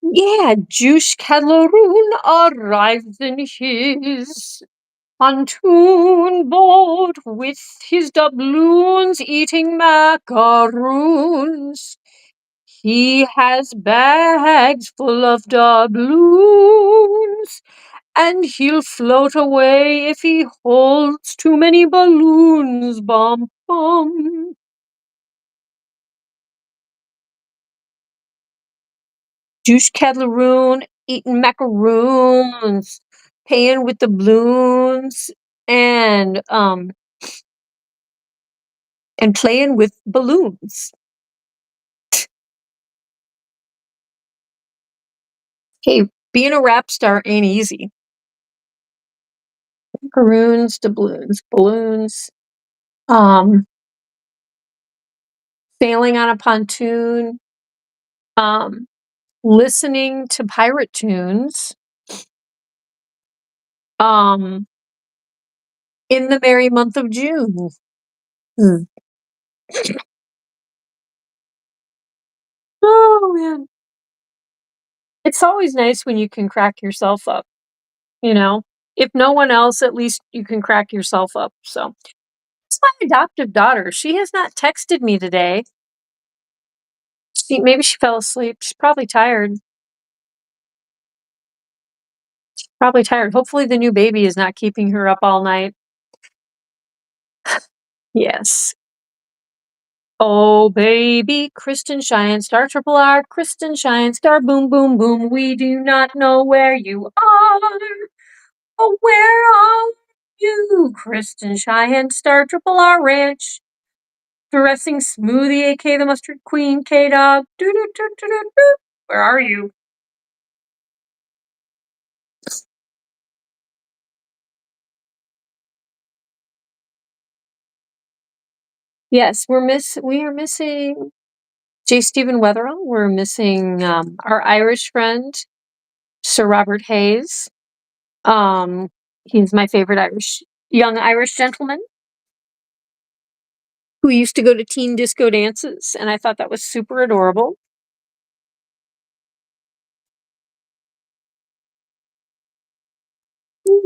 yeah, Juice Cadloon arrives in his pontoon boat with his doubloons eating macaroons. He has bags full of doubloons, and he'll float away if he holds too many balloons. Bum bum. Juice Cadlaroon eating macaroons, paying with the balloons, and playing with balloons. Hey, being a rap star ain't easy. Macaroons, doubloons, balloons. Sailing on a pontoon. Listening to pirate tunes. In the merry month of June. Oh man. It's always nice when you can crack yourself up, you know? If no one else, at least you can crack yourself up. So it's my adoptive daughter. She has not texted me today. Maybe she fell asleep. She's probably tired. Hopefully the new baby is not keeping her up all night. Yes. Oh, baby, Kristen Shine, star triple R, Kristen Shine, star boom, boom, boom. We do not know where you are. Oh, where are you, Kristen Shine, star triple R Ranch? Dressing smoothie, aka the mustard queen, K Dog. Where are you? Yes, we are missing J. Stephen Weatherall. We're missing our Irish friend, Sir Robert Hayes. He's my favorite young Irish gentleman who used to go to teen disco dances, and I thought that was super adorable.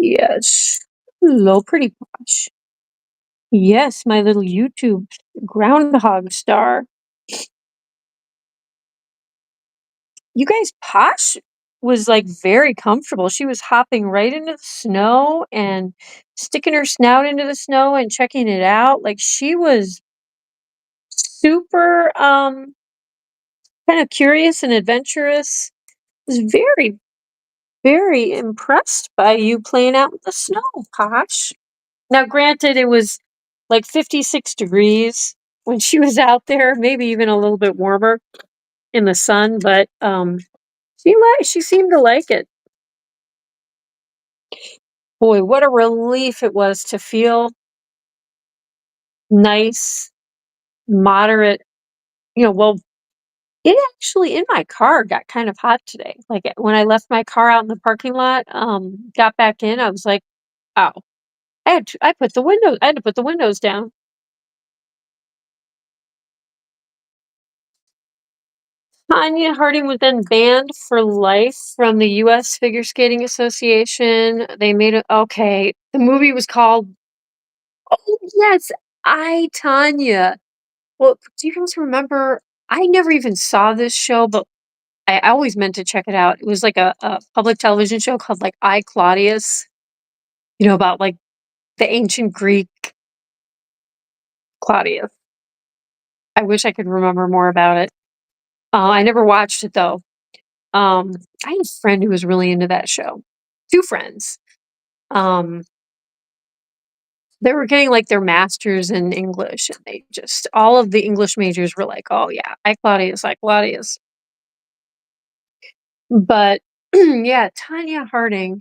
Yes. Hello, pretty Posh. Yes, my little YouTube groundhog star. You guys, Posh was like very comfortable. She was hopping right into the snow and sticking her snout into the snow and checking it out. Like she was super kind of curious and adventurous. I was very, very impressed by you playing out with the snow, Posh. Now, granted, it was like 56 degrees when she was out there, maybe even a little bit warmer in the sun, but she seemed to like it. Boy, what a relief it was to feel nice, moderate, well, it actually in my car got kind of hot today. Like when I left my car out in the parking lot, got back in, I was like, "Oh, I had to put the windows down." Tanya Harding was then banned for life from the U.S. Figure Skating Association. They made it okay. The movie was called, oh yes, I Tanya. Well, do you guys remember? I never even saw this show, but I always meant to check it out. It was like a public television show called like I Claudius. About like the ancient Greek Claudius. I wish I could remember more about it. I never watched it though. I had a friend who was really into that show. Two friends. Um, they were getting like their masters in English, and they just all of the English majors were like, "Oh yeah, I Claudius, I Claudius." But yeah, Tanya Harding.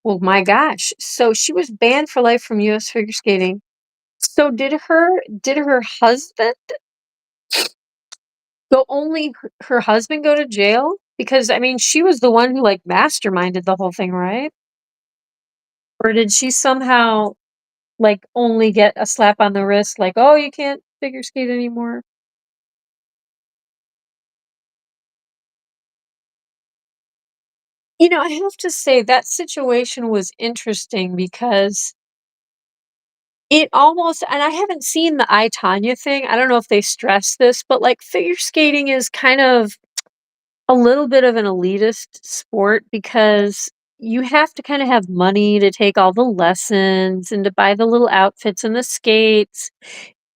Well, my gosh. So she was banned for life from U.S. figure skating. So did her husband only her husband go to jail? Because I mean, she was the one who like masterminded the whole thing, right? Or did she somehow like only get a slap on the wrist, like, oh, you can't figure skate anymore? I have to say that situation was interesting because it almost, and I haven't seen the I, Tanya thing. I don't know if they stress this, but like figure skating is kind of a little bit of an elitist sport because you have to kind of have money to take all the lessons and to buy the little outfits and the skates.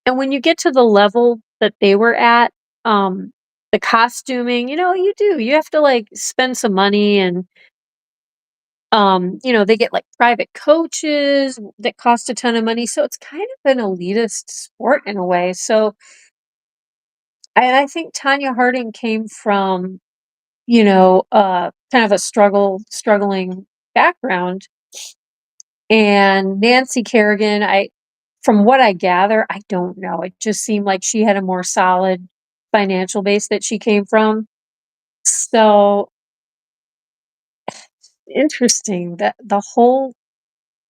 And when you get to the level that they were at, the costuming, you have to like spend some money and they get like private coaches that cost a ton of money. So it's kind of an elitist sport in a way. So I think Tanya Harding came from, kind of a struggling background. And Nancy Kerrigan, from what I gather, I don't know. It just seemed like she had a more solid financial base that she came from. So interesting that the whole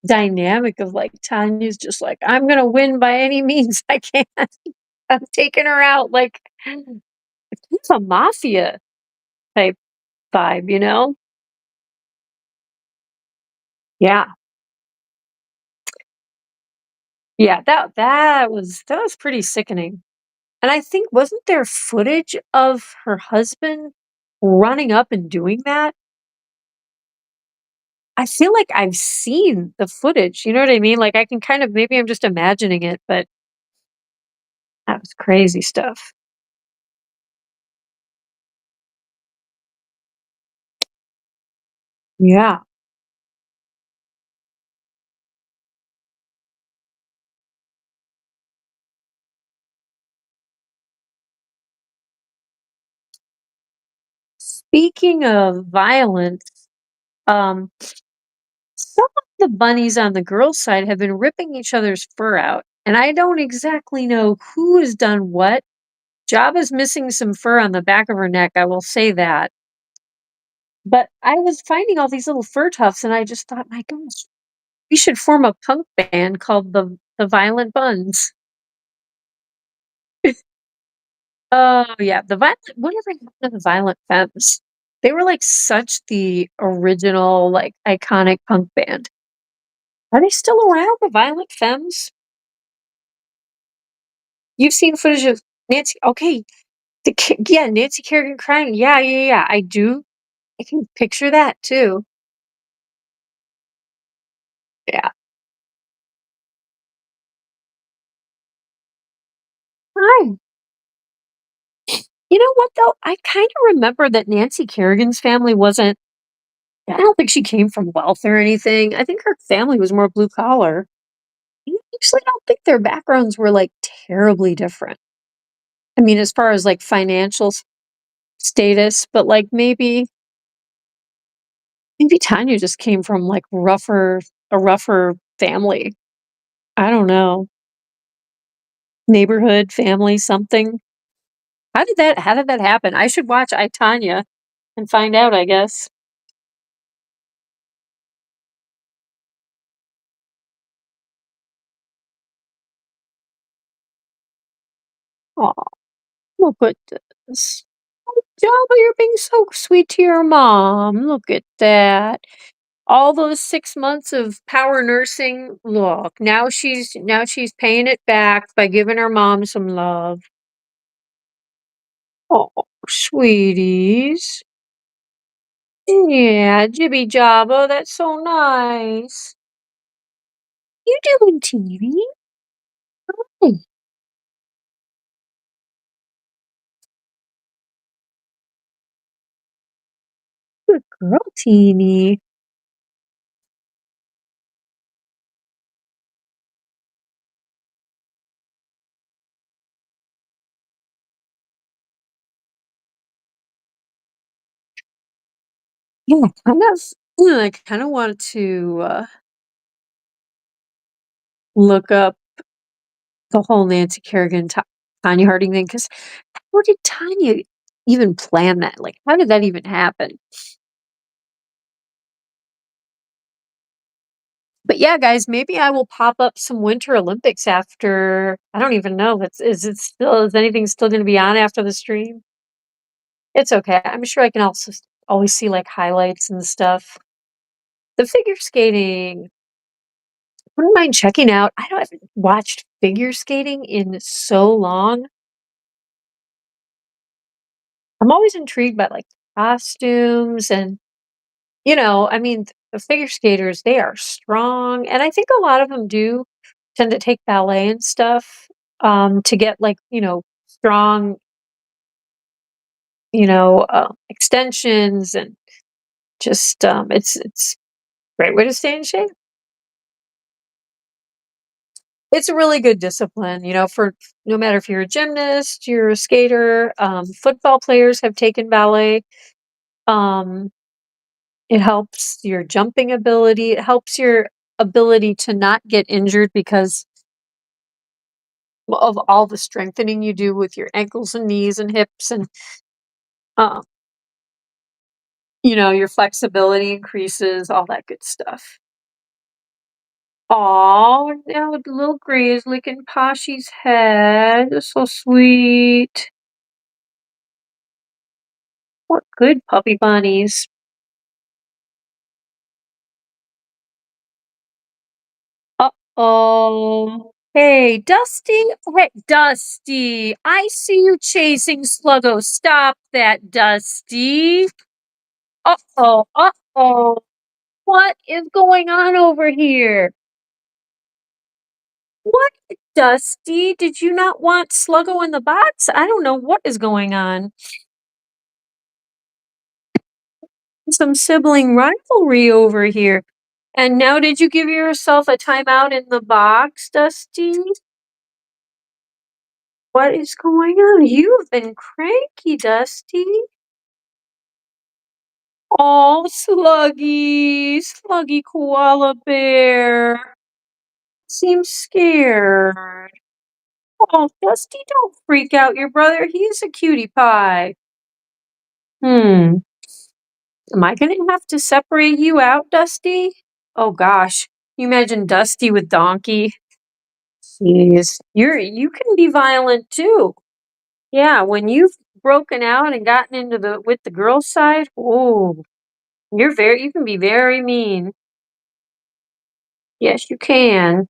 dynamic of like Tanya's just like, I'm gonna win by any means I can. I'm taking her out like it's a mafia type vibe. Yeah. Yeah, that was pretty sickening. And I think wasn't there footage of her husband running up and doing that? I feel like I've seen the footage, you know what I mean? Like, I can kind of maybe I'm just imagining it, but that was crazy stuff. Yeah. Speaking of violence, um, some of the bunnies on the girls' side have been ripping each other's fur out, and I don't exactly know who has done what. Jabba's missing some fur on the back of her neck, I will say that. But I was finding all these little fur tufts, and I just thought, my gosh, we should form a punk band called the Violent Bunz. Oh yeah, the violent. Whatever happened to the Violent Femmes? They were like such the original, like iconic punk band. Are they still around, the Violent Femmes? You've seen footage of Nancy? Okay, yeah, Nancy Kerrigan crying. Yeah, yeah, yeah. I do. I can picture that too. Yeah. Hi. You know what though? I kind of remember that Nancy Kerrigan's family wasn't. I don't think she came from wealth or anything. I think her family was more blue collar. Actually, I don't think their backgrounds were, like, terribly different. I mean, as far as, like, financial status, but, like, maybe Tanya just came from, like, a rougher family. I don't know. Neighborhood, family, something. How did that happen? I should watch I, Tanya and find out, I guess. Aw, look at this. Oh, Jabba, you're being so sweet to your mom. Look at that. All those 6 months of power nursing, look, now she's paying it back by giving her mom some love. Oh, sweeties. Yeah, Jibby Jabba, that's so nice. You doing TV? Hey, good girl, Teeny. Yeah, I kind of wanted to look up the whole Nancy Kerrigan, Tanya Harding thing because how did Tanya even plan that? Like, how did that even happen? But yeah, guys, maybe I will pop up some Winter Olympics after. I don't even know. Is anything still going to be on after the stream? It's okay. I'm sure I can also always see like highlights and stuff. The figure skating. Wouldn't mind checking out. I haven't watched figure skating in so long. I'm always intrigued by like costumes and I mean the figure skaters, they are strong and I think a lot of them do tend to take ballet and stuff to get like, strong, extensions and just it's a great way to stay in shape. It's a really good discipline, for no matter if you're a gymnast, you're a skater, football players have taken ballet. Um, it helps your jumping ability. It helps your ability to not get injured because of all the strengthening you do with your ankles and knees and hips and uh, your flexibility increases, all that good stuff. Aw, now the little Gray is licking Poshy's head. That's so sweet. What good puppy bunnies. Uh-oh. Hey, Dusty. Hey, Dusty. I see you chasing Sluggo. Stop that, Dusty. Uh-oh. Uh-oh. What is going on over here? What, Dusty? Did you not want Sluggo in the box? I don't know what is going on. Some sibling rivalry over here. And now did you give yourself a timeout in the box, Dusty? What is going on? You've been cranky, Dusty. Oh, Sluggy koala bear. Seems scared. Oh, Dusty, don't freak out your brother. He's a cutie pie. Hmm. Am I gonna have to separate you out, Dusty? Oh gosh. You imagine Dusty with Donkey. Jeez. You can be violent too. Yeah, when you've broken out and gotten into the with the girl side, oh, you can be very mean. Yes, you can.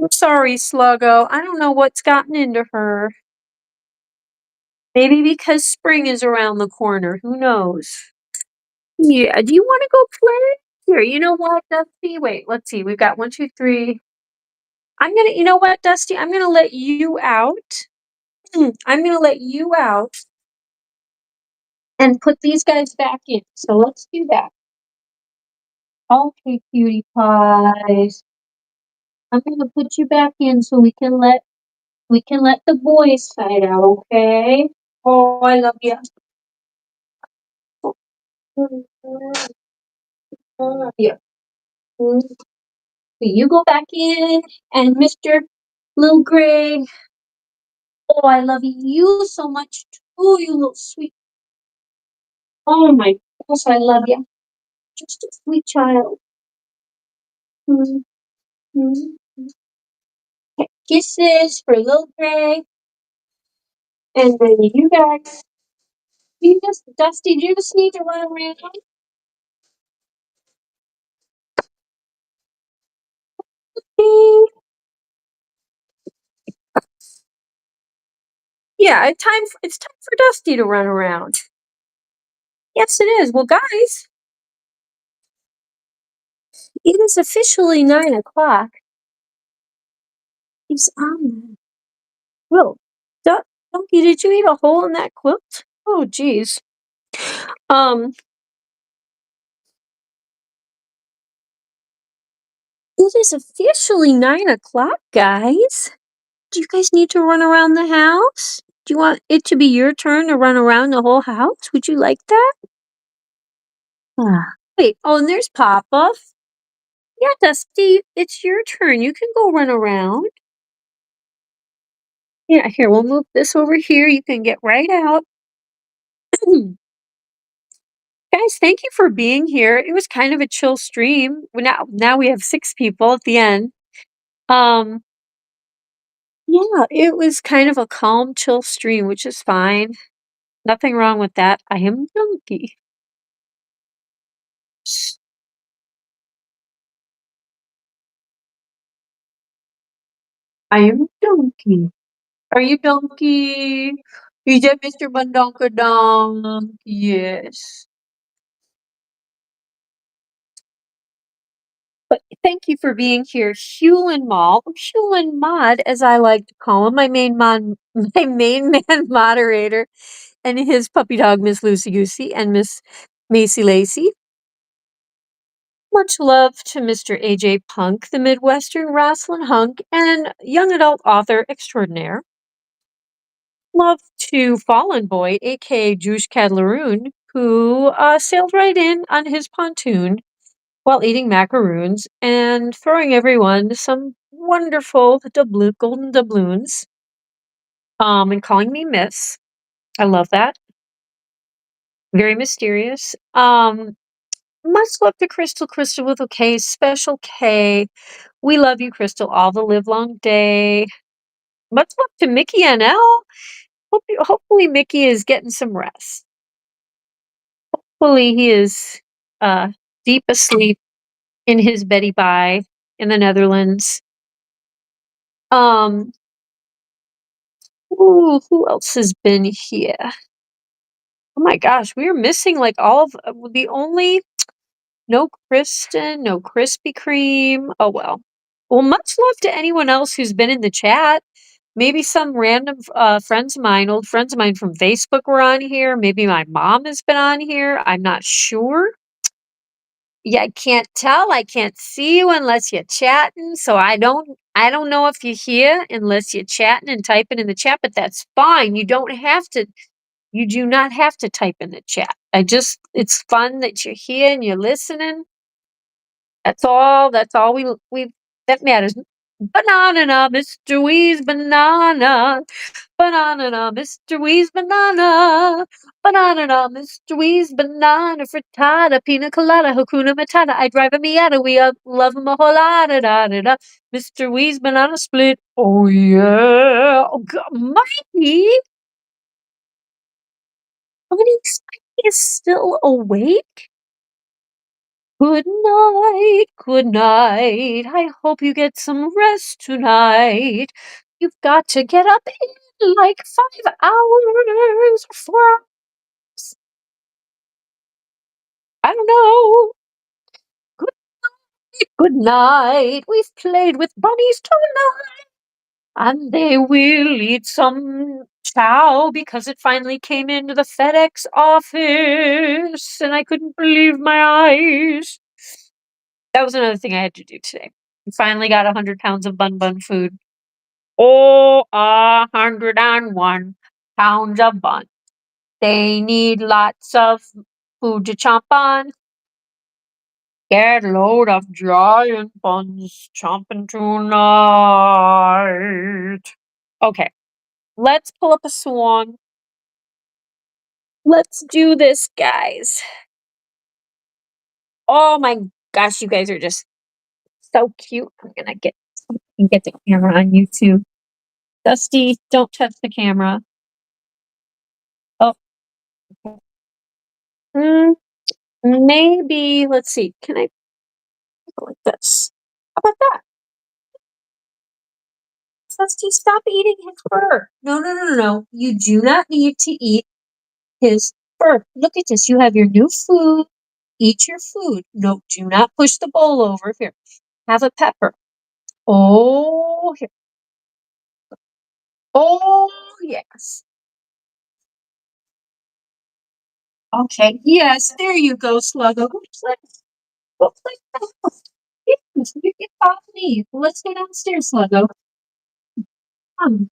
I'm sorry, Sluggo. I don't know what's gotten into her. Maybe because spring is around the corner. Who knows? Yeah, do you want to go play? Here, you know what, Dusty? Wait, let's see. We've got one, two, three. You know what, Dusty? I'm gonna let you out. I'm gonna let you out and put these guys back in. So let's do that. Okay, cutie pies. I'm gonna put you back in so we can let the boys fight out, okay? Oh, I love you. Here. You go back in, and Mr. Little Gray. Oh, I love you so much too, you little sweet. Oh my gosh, I love you. Just a sweet child. Mm, mm, mm. Okay, kisses for Little Gray, and then you guys. Dusty, do you just need to run around? Yeah, it's time for Dusty to run around. Yes, it is. Well, guys, it is officially 9 o'clock. He's on. Well, Donkey, did you eat a hole in that quilt? Oh, geez. Um, it is officially 9 o'clock, guys. Do you guys need to run around the house? Do you want it to be your turn to run around the whole house? Would you like that? Wait, oh, and there's Papa. Yeah, Dusty, it's your turn. You can go run around. Yeah, here, we'll move this over here. You can get right out. Guys, thank you for being here. It was kind of a chill stream. Now we have 6 people at the end. Um, yeah, it was kind of a calm, chill stream, which is fine. Nothing wrong with that. I am Donkey. I am Donkey. Are you Donkey? Is that Mr. Bandonkadonk? Yes. But thank you for being here, Hewlin Mall, or Hewlin Mod, as I like to call him, my main man moderator, and his puppy dog, Miss Lucy Goosey, and Miss Macy Lacey. Much love to Mr. AJ Punk, the Midwestern wrestling hunk, and young adult author extraordinaire. Love to Fallen Boy, aka Juice Cadlaroon, who sailed right in on his pontoon while eating macaroons and throwing everyone some wonderful golden doubloons, and calling me Miss. I love that. Very mysterious. Much love to Crystal with a K, special K. We love you, Crystal, all the live long day. Much love to Mickey NL. Hopefully Mickey is getting some rest. Hopefully he is deep asleep in his Betty Bye in the Netherlands. Ooh, who else has been here? Oh my gosh, we are missing like all of the only no Kristen, no Krispy Kreme. Oh well. Well, much love to anyone else who's been in the chat. Maybe some random friends of mine, old friends of mine from Facebook were on here. Maybe my mom has been on here. I'm not sure. Yeah, I can't tell. I can't see you unless you're chatting. So I don't know if you're here unless you're chatting and typing in the chat, but that's fine. You do not have to type in the chat. It's fun that you're here and you're listening. That's all that matters. Banana, Mr. Wee's banana. Banana, Mr. Wee's banana. Banana, Mr. Wee's banana frittata, pina colada, Hakuna Matata. I drive a Miata, we love him a whole lot. Da, da, da, da. Mr. Wee's banana split. Oh yeah. Oh, Mikey. Bunny is still awake? Good night, good night. I hope you get some rest tonight. You've got to get up in like 5 hours, 4 hours. I don't know. Good night, good night. We've played with bunnies tonight. And they will eat some chow because it finally came into the FedEx office and I couldn't believe my eyes. That was another thing I had to do today. You finally got 100 pounds of bun food. Oh, 101 pounds of bun. They need lots of food to chomp on. Get a load of giant buns chomping tonight. Okay, let's pull up a song. Let's do this, guys. Oh my gosh, you guys are just so cute. I'm gonna get the camera on you too. Dusty, don't touch the camera. Oh, mm, maybe. Let's see. Can I go like this? How about that? Dusty, stop eating his fur. No, no, no, no, no. You do not need to eat his fur. Look at this. You have your new food. Eat your food. No, do not push the bowl over. Here, have a pepper. Oh, here. Oh, yes. Okay, yes, there you go, Sluggo. Go play. Go play. Yes, you get off me. Let's go downstairs, Sluggo. Come.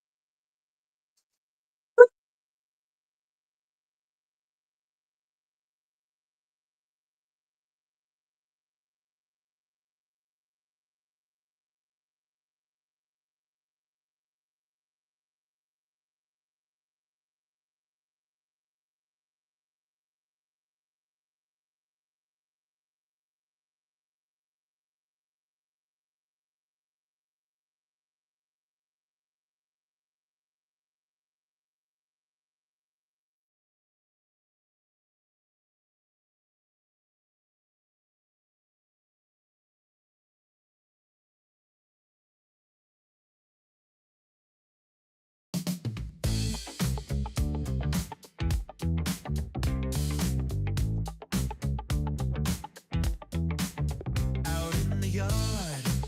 Out in the yard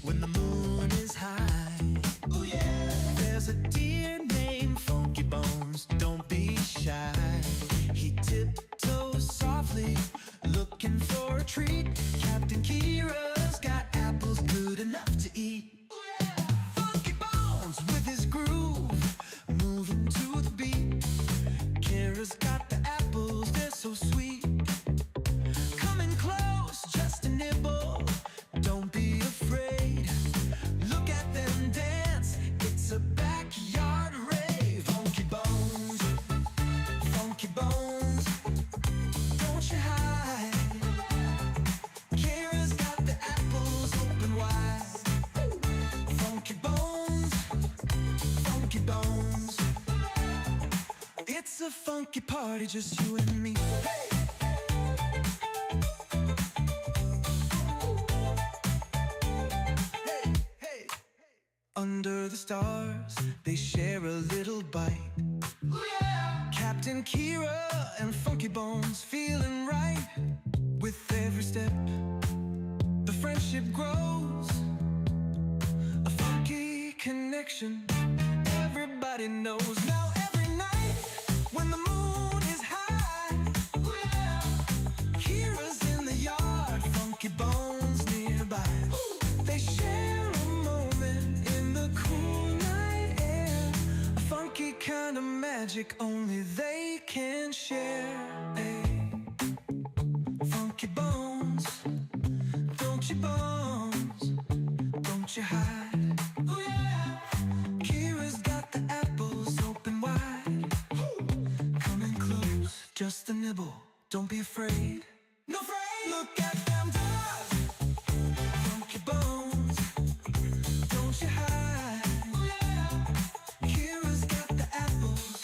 when the moon is high. Oh yeah. There's a deer named Funky Bones. Don't be shy. He tiptoes softly, looking for a treat. Captain Kira's got apples good enough to eat. Oh yeah. Funky Bones with his groove, moving to the beat. Kira's got the apples, they're so sweet. Coming close, just a nibble. Don't be afraid. Look at them dance. It's a backyard rave. Funky Bones, Funky Bones. Don't you hide. Kira's got the apples open wide. Funky Bones, Funky Bones. It's a funky party, just you and me. Under the stars, they share a little bite. Ooh, yeah. Captain Kira and Funky Bones feeling right. With every step, the friendship grows. A funky connection, everybody knows. Now every night, when the moon is high, ooh, yeah. Kira's in the yard, Funky Bones nearby. Ooh. They share a moment in the cool night air. A funky kind of magic only they can share. Hey. Funky Bones, don't you bones, don't you hide. Oh yeah. Kira's got the apples open wide. Coming close, just a nibble. Don't be afraid. No afraid. Look at them dive. Funky Bones, don't you hide. Oh yeah. Kira's got the apples.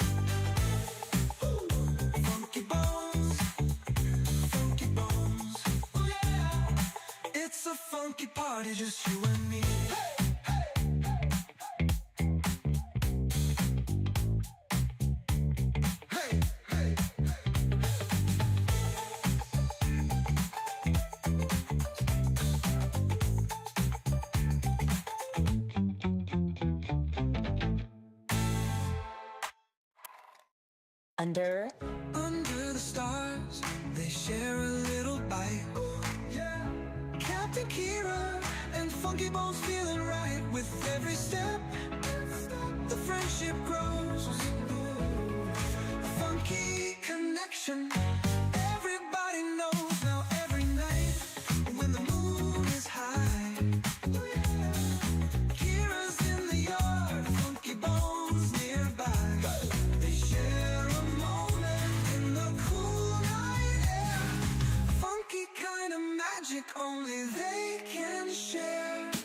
Funky Bones, Funky Bones. Oh yeah. It's a funky party, just you and me. Hey, hey, Under Under the stars, they share a little bite. Yeah. Captain Kira and Funky funky bones feeling right with every step. The friendship grows. A funky connection. Everybody knows now every night when the moon is high. Kira's in the yard, funky bones nearby. They share a moment in the cool night air. Funky kind of magic only they can share.